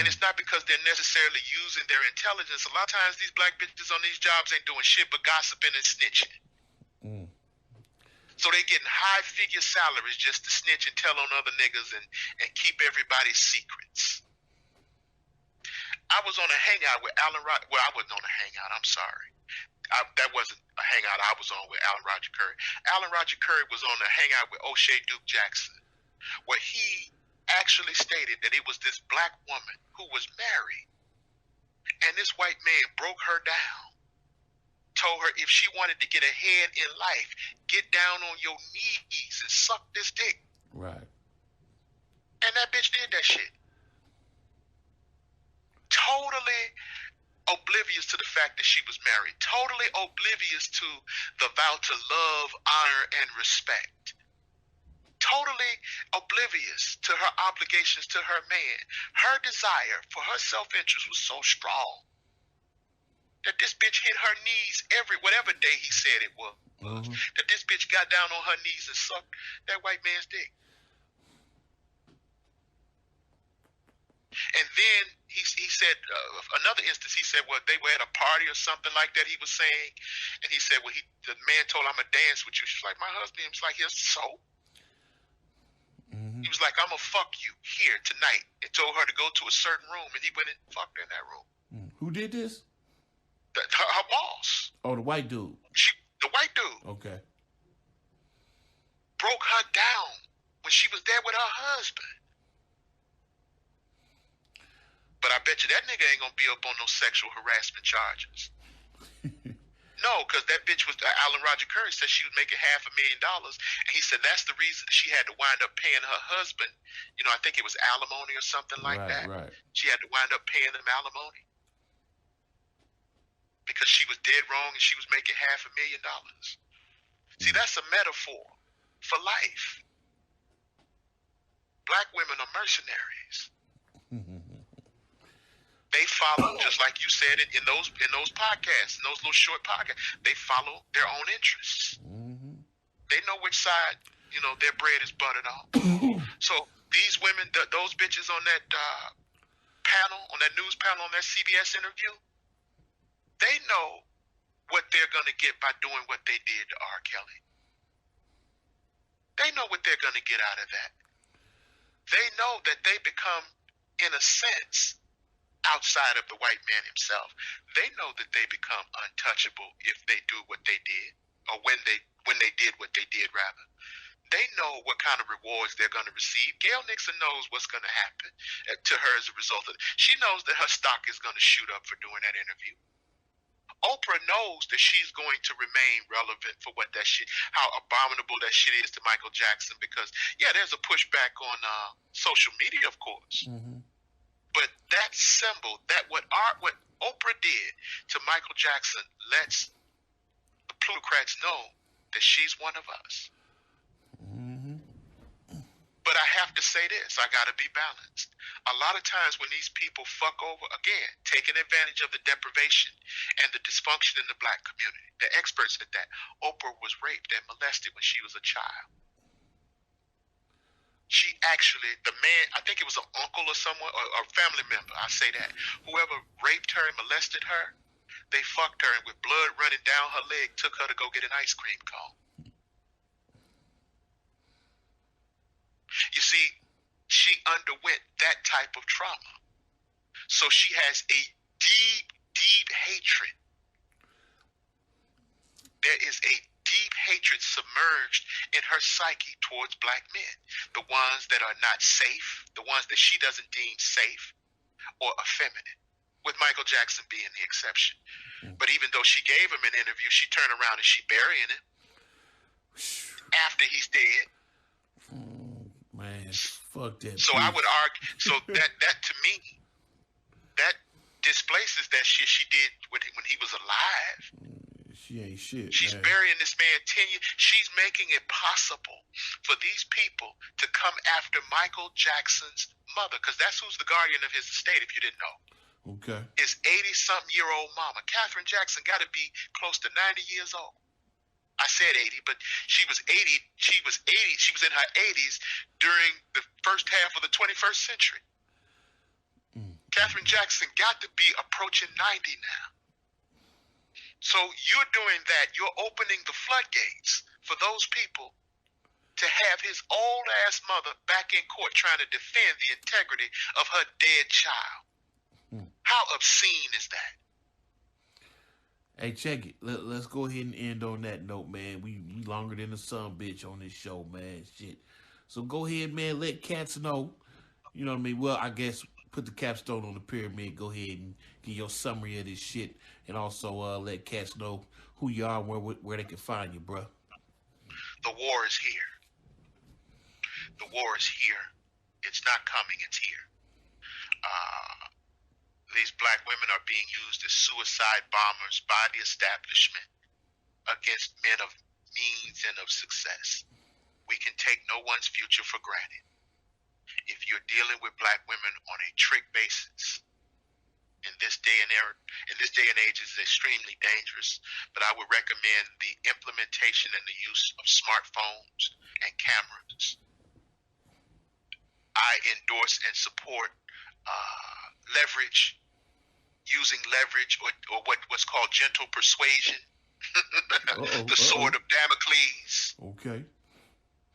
And it's not because they're necessarily using their intelligence. A lot of times these black bitches on these jobs ain't doing shit but gossiping and snitching. So they getting high-figure salaries just to snitch and tell on other niggas and keep everybody's secrets. I was on a hangout with Alan Roger. Well, I wasn't on a hangout. I'm sorry. That wasn't a hangout I was on with Alan Roger Curry. Alan Roger Curry was on a hangout with O'Shea Duke Jackson, where he actually stated that it was this black woman who was married, and this white man broke her down, told her if she wanted to get ahead in life, get down on your knees and suck this dick. Right. And that bitch did that shit. Totally oblivious to the fact that she was married. Totally oblivious to the vow to love, honor, and respect. Totally oblivious to her obligations to her man. Her desire for her self-interest was so strong that this bitch hit her knees whatever day he said it was. That this bitch got down on her knees and sucked that white man's dick. And then he said, another instance, he said, well, they were at a party or something like that, he was saying. And he said, well, the man told her, I'm going to dance with you. She's like, my husband. He was like, yes, so? He was like, I'm going to fuck you here tonight. And told her to go to a certain room. And he went and fucked her in that room. Who did this? Her boss. Oh, the white dude. The white dude. Okay. Broke her down when she was there with her husband. But I bet you that nigga ain't gonna be up on no sexual harassment charges. No, because that bitch was, Alan Roger Curry said she was making $500,000. And he said that's the reason she had to wind up paying her husband, I think it was alimony or something like that. Right. She had to wind up paying him alimony. Because she was dead wrong and she was making $500,000. See, that's a metaphor for life. Black women are mercenaries. They follow, just like you said in those podcasts, in those little short podcasts, they follow their own interests. They know which side, their bread is buttered on. So these women, those bitches on that panel, on that news panel, on that CBS interview, they know what they're going to get by doing what they did to R. Kelly. They know what they're going to get out of that. They know that they become, in a sense, outside of the white man himself. They know that they become untouchable if they do what they did, or when they did what they did, rather. They know what kind of rewards they're going to receive. Gayle Nixon knows what's going to happen to her as a result of it. She knows that her stock is going to shoot up for doing that interview. Oprah knows that she's going to remain relevant for what that shit, how abominable that shit is to Michael Jackson, because, yeah, there's a pushback on social media, of course. But that symbol, what Oprah did to Michael Jackson lets the plutocrats know that she's one of us. But I have to say this, I got to be balanced. A lot of times when these people fuck over, again, taking advantage of the deprivation and the dysfunction in the black community, the experts at that, Oprah was raped and molested when she was a child. She actually, the man, I think it was an uncle or someone, or a family member, I say that, whoever raped her and molested her, they fucked her, and with blood running down her leg, took her to go get an ice cream cone. You see, she underwent that type of trauma. So she has a deep, deep hatred. There is a deep hatred submerged in her psyche towards black men, the ones that are not safe, the ones that she doesn't deem safe or effeminate, with Michael Jackson being the exception. But even though she gave him an interview, she turned around and she burying him after he's dead. Man, fuck that. So I would argue, so that to me, that displaces that shit she did when he was alive. She ain't shit. She's man. burying this man 10 years. She's making it possible for these people to come after Michael Jackson's mother, because that's who's the guardian of his estate, if you didn't know. Okay. His 80-something-year-old mama. Catherine Jackson got to be close to 90 years old. I said 80, but she was 80. She was in her 80s during the first half of the 21st century. Catherine Jackson got to be approaching 90 now. So you're doing that. You're opening the floodgates for those people to have his old-ass mother back in court trying to defend the integrity of her dead child. How obscene is that? Hey, check it. Let's go ahead and end on that note, man. We longer than the sun, bitch, on this show, man. Shit. So go ahead, man. Let cats know. You know what I mean? Well, I guess put the capstone on the pyramid. Go ahead and give your summary of this shit. And also let cats know who you are and where they can find you, bro. The war is here. The war is here. It's not coming. It's here. These black women are being used as suicide bombers by the establishment against men of means and of success. We can take no one's future for granted. If you're dealing with black women on a trick basis, in this day and age is extremely dangerous, but I would recommend the implementation and the use of smartphones and cameras. I endorse and support using leverage or what's called gentle persuasion, the sword of Damocles. Okay.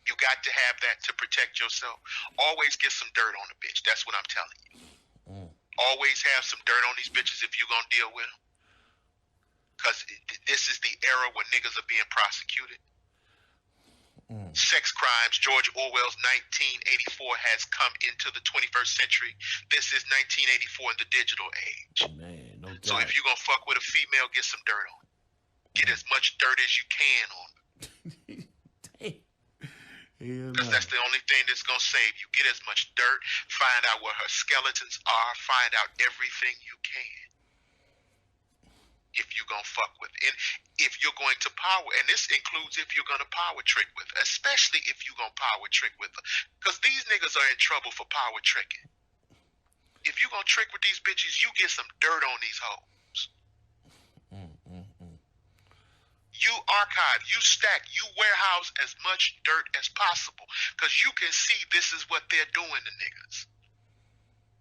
You got to have that to protect yourself. Always get some dirt on the bitch. That's what I'm telling you. Always have some dirt on these bitches if you're going to deal with them. Because this is the era where niggas are being prosecuted. Sex crimes, George Orwell's 1984 has come into the 21st century. This is 1984 in the digital age. Man, no doubt. So if you're going to fuck with a female, get some dirt on her. Get as much dirt as you can on her. Because that's the only thing that's going to save you. Get as much dirt, find out where her skeletons are, find out everything you can. If you're going to fuck with it. And if you're going to power, and this includes if you're going to power trick with her, especially if you're going to power trick with her. Because these niggas are in trouble for power tricking. If you're going to trick with these bitches, you get some dirt on these hoes. You archive, you stack, you warehouse as much dirt as possible. Because you can see this is what they're doing to niggas.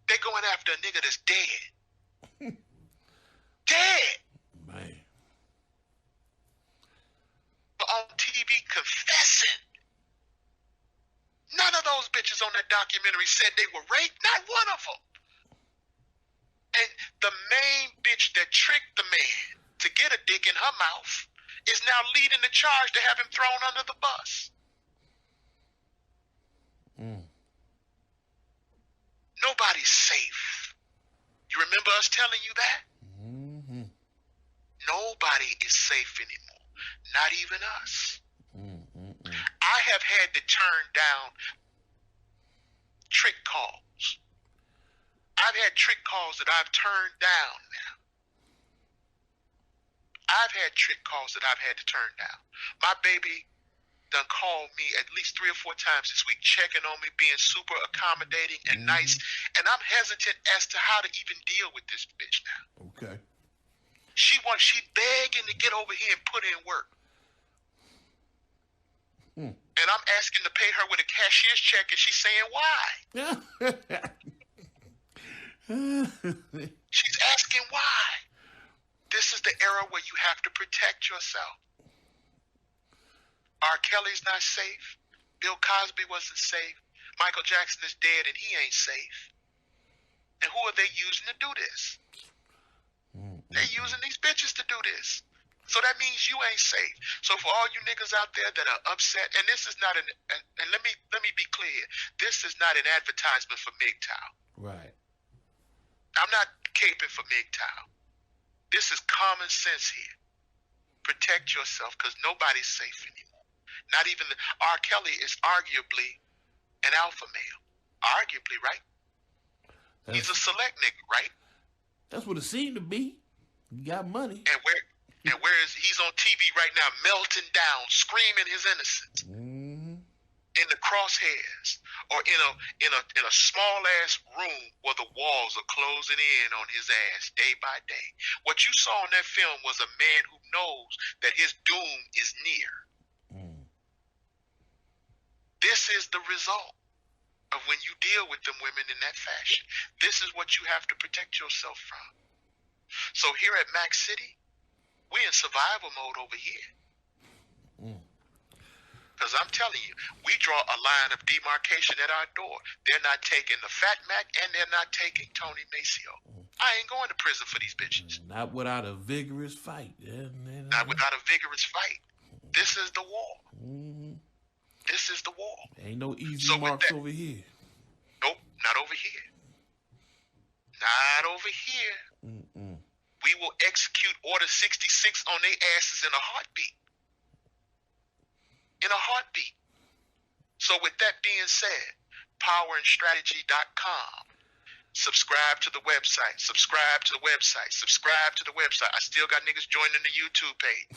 They're going after a nigga that's dead. Dead. Man. On TV confessing. None of those bitches on that documentary said they were raped. Not one of them. And the main bitch that tricked the man to get a dick in her mouth is now leading the charge to have him thrown under the bus. Nobody's safe. You remember us telling you that? Nobody is safe anymore. Not even us. I have had to turn down trick calls. I've had trick calls that I've turned down now. I've had trick calls that I've had to turn down. My baby done called me at least 3 or 4 times this week, checking on me, being super accommodating and nice. And I'm hesitant as to how to even deal with this bitch now. Okay. She begging to get over here and put in work. And I'm asking to pay her with a cashier's check, and she's saying why. She's asking why. This is the era where you have to protect yourself. R. Kelly's not safe. Bill Cosby wasn't safe. Michael Jackson is dead and he ain't safe. And who are they using to do this. They're using these bitches to do this. So that means you ain't safe. So for all you niggas out there that are upset, and this is not and let me be clear, this is not an advertisement for MGTOW. Right. I'm not caping for MGTOW. This is common sense here. Protect yourself, because nobody's safe anymore. Not even R. Kelly is arguably an alpha male. Arguably, right? He's a select nigga, right? That's what it seemed to be. You got money. And whereas he's on TV right now, melting down, screaming his innocence in the crosshairs, or in a small ass room where the walls are closing in on his ass day by day. What you saw in that film was a man who knows that his doom is near. This is the result of when you deal with them women in that fashion. This is what you have to protect yourself from. So here at Mackcity, we in survival mode over here. Because I'm telling you, we draw a line of demarcation at our door. They're not taking the Fat Mac, and they're not taking Tony Maceo. I ain't going to prison for these bitches. Not without a vigorous fight. Not without a vigorous fight. This is the war. This is the war. Ain't no easy marks over here. Nope, not over here. Not over here. We will execute Order 66 on their asses in a heartbeat. In a heartbeat. So with that being said, powerandstrategy.com. Subscribe to the website. Subscribe to the website. Subscribe to the website. I still got niggas joining the YouTube page.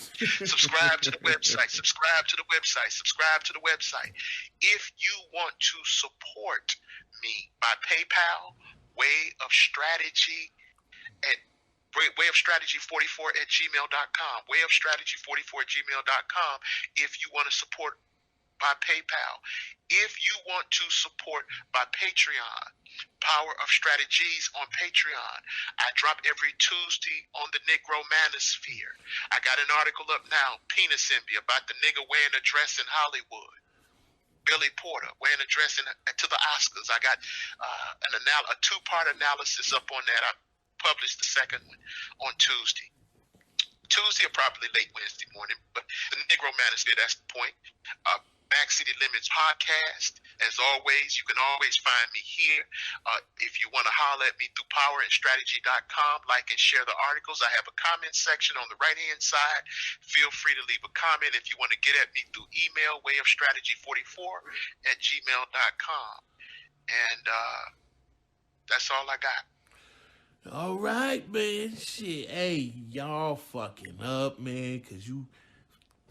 Subscribe to the website. Subscribe to the website. Subscribe to the website. If you want to support me by PayPal, Way of Strategy at wayofstrategy44@gmail.com. Wayofstrategy44@gmail.com if you want to support by PayPal. If you want to support by Patreon, Power of Strategies on Patreon. I drop every Tuesday on the Negro Manosphere. I got an article up now, Penis Envy, about the nigga wearing a dress in Hollywood. Billy Porter wearing a dress to the Oscars. I got a two-part analysis up on that. I published the second one on Tuesday. Tuesday or probably late Wednesday morning, but the Negro Manosphere, that's the point. Mackcity Limits podcast. As always, you can always find me here. If you want to holler at me through powerandstrategy.com, like and share the articles. I have a comment section on the right-hand side. Feel free to leave a comment. If you want to get at me through email, wayofstrategy44@gmail.com. And that's all I got. All right, man. Shit. Hey, y'all fucking up, man, because you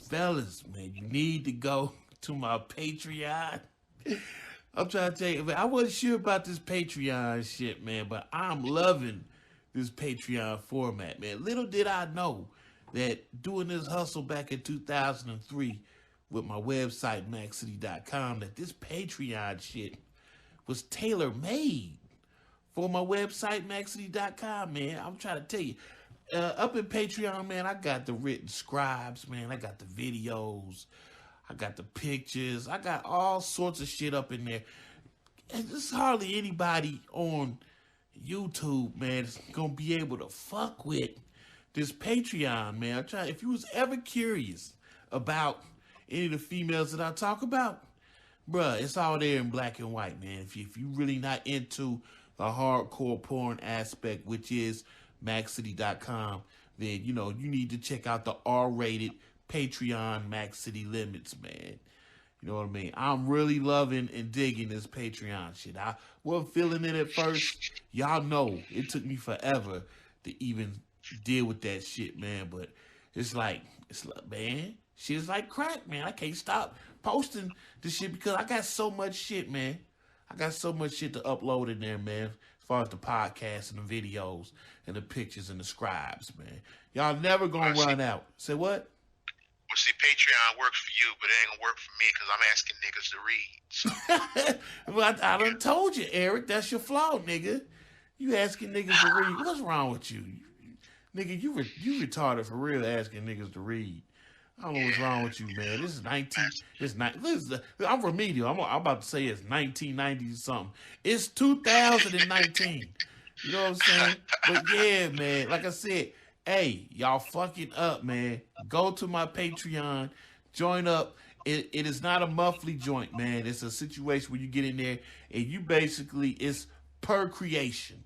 fellas, man, you need to go to my Patreon. I'm trying to tell you, man, I wasn't sure about this Patreon shit, man, but I'm loving this Patreon format, man. Little did I know that doing this hustle back in 2003 with my website, Mackcity.com, that this Patreon shit was tailor-made for my website, Mackcity.com, man. I'm trying to tell you, up in Patreon, man, I got the written scribes, man. I got the videos. I got the pictures. I got all sorts of shit up in there. And there's hardly anybody on YouTube, man, that's going to be able to fuck with this Patreon, man. If you was ever curious about any of the females that I talk about, bruh, it's all there in black and white, man. If you really not into the hardcore porn aspect, which is Mackcity.com, then, you need to check out the R-rated Patreon Mackcity Limits, man. You know what I mean? I'm really loving and digging this Patreon shit. I wasn't feeling it at first. Y'all know it took me forever to even deal with that shit, man. But it's like, man, shit's like crack, man. I can't stop posting this shit because I got so much shit, man. I got so much shit to upload in there, man, as far as the podcasts and the videos and the pictures and the scribes, man. Y'all never gonna run out. Say what? Well, see, Patreon works for you, but it ain't gonna work for me because I'm asking niggas to read. So. Well, I done told you, Eric, that's your flaw, nigga. You asking niggas to read. What's wrong with you? Nigga, you retarded for real asking niggas to read. I don't know what's wrong with you, man. This is 19. I'm remedial. I'm about to say it's 1990 something. It's 2019. You know what I'm saying? But yeah, man, like I said, hey, y'all fucking up, man. Go to my Patreon, join up. It is not a monthly joint, man. It's a situation where you get in there and you basically, it's per creation.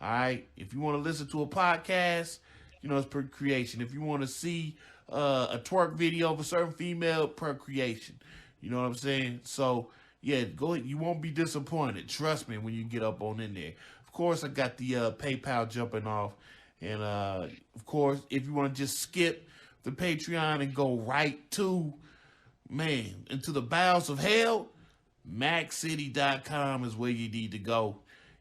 All right? If you want to listen to a podcast, you know, it's per creation. If you want to see a twerk video of a certain female, per creation. You know what I'm saying? So, yeah, go ahead. You won't be disappointed. Trust me when you get up on in there. Of course, I got the PayPal jumping off. And, of course, if you want to just skip the Patreon and go right to, man, into the bowels of hell, Mackcity.com is where you need to go.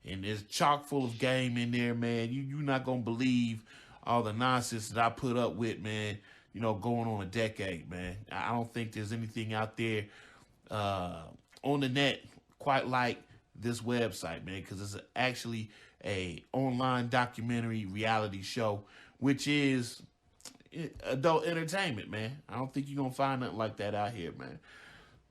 And there's chock full of game in there, man. You're not going to believe all the nonsense that I put up with, man, you know, going on a decade, man. I don't think there's anything out there on the net quite like this website, man, because it's actually a online documentary reality show, which is adult entertainment, man. I don't think you're going to find nothing like that out here, man.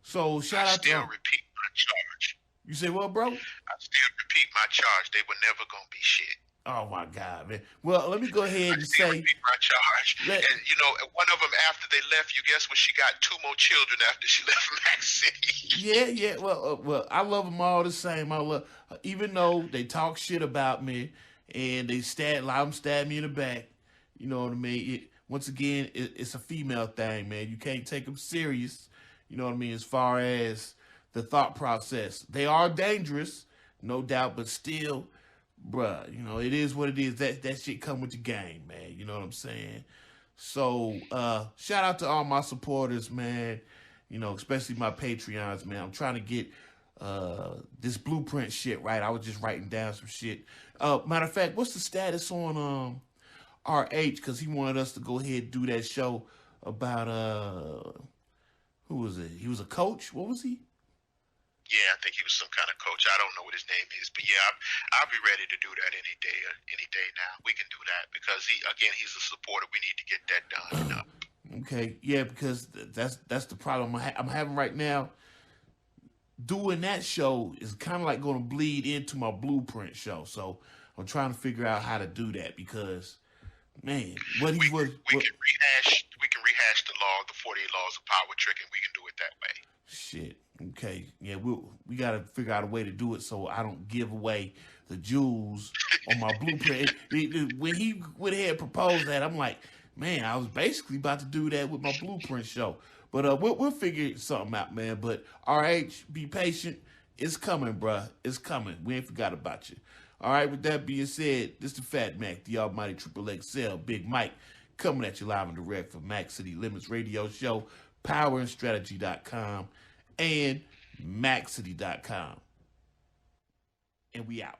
So shout out to... I still repeat my charge. You say what, bro? I still repeat my charge. They were never going to be shit. Oh, my God, man. Well, let me go ahead and say... repeat my charge. And, you know, one of them, after they left, you guess what? She got 2 more children after she left Mackcity. Yeah. Well, I love them all the same. I love... Even though they talk shit about me and they stab me in the back, you know what I mean? Once again, it's a female thing, man. You can't take them serious, you know what I mean, as far as the thought process. They are dangerous, no doubt, but still... Bruh, you know, it is what it is. That shit come with the game, man. You know what I'm saying? So, shout out to all my supporters, man. You know, especially my Patreons, man. I'm trying to get this blueprint shit right. I was just writing down some shit. Matter of fact, what's the status on RH? Because he wanted us to go ahead and do that show about, who was it? He was a coach? What was he? Yeah, I think he was some kind of coach. I don't know what his name is, but yeah, I'll be ready to do that any day now. We can do that because he's a supporter. We need to get that done. You know? Okay, yeah, because that's the problem I'm having right now. Doing that show is kind of like going to bleed into my blueprint show, so I'm trying to figure out how to do that because, man, we can rehash the 48 laws of power trick, and we can do it that way. Shit. Okay, yeah, we got to figure out a way to do it so I don't give away the jewels on my blueprint. When he went ahead and proposed that, I'm like, man, I was basically about to do that with my blueprint show. But we'll figure something out, man. But RH, be patient. It's coming, bruh. It's coming. We ain't forgot about you. All right, with that being said, this is the Fat Mac, the almighty Triple XL, Big Mike, coming at you live and direct from Mackcity Limits Radio Show, powerandstrategy.com. and Mackcity.com. And we out.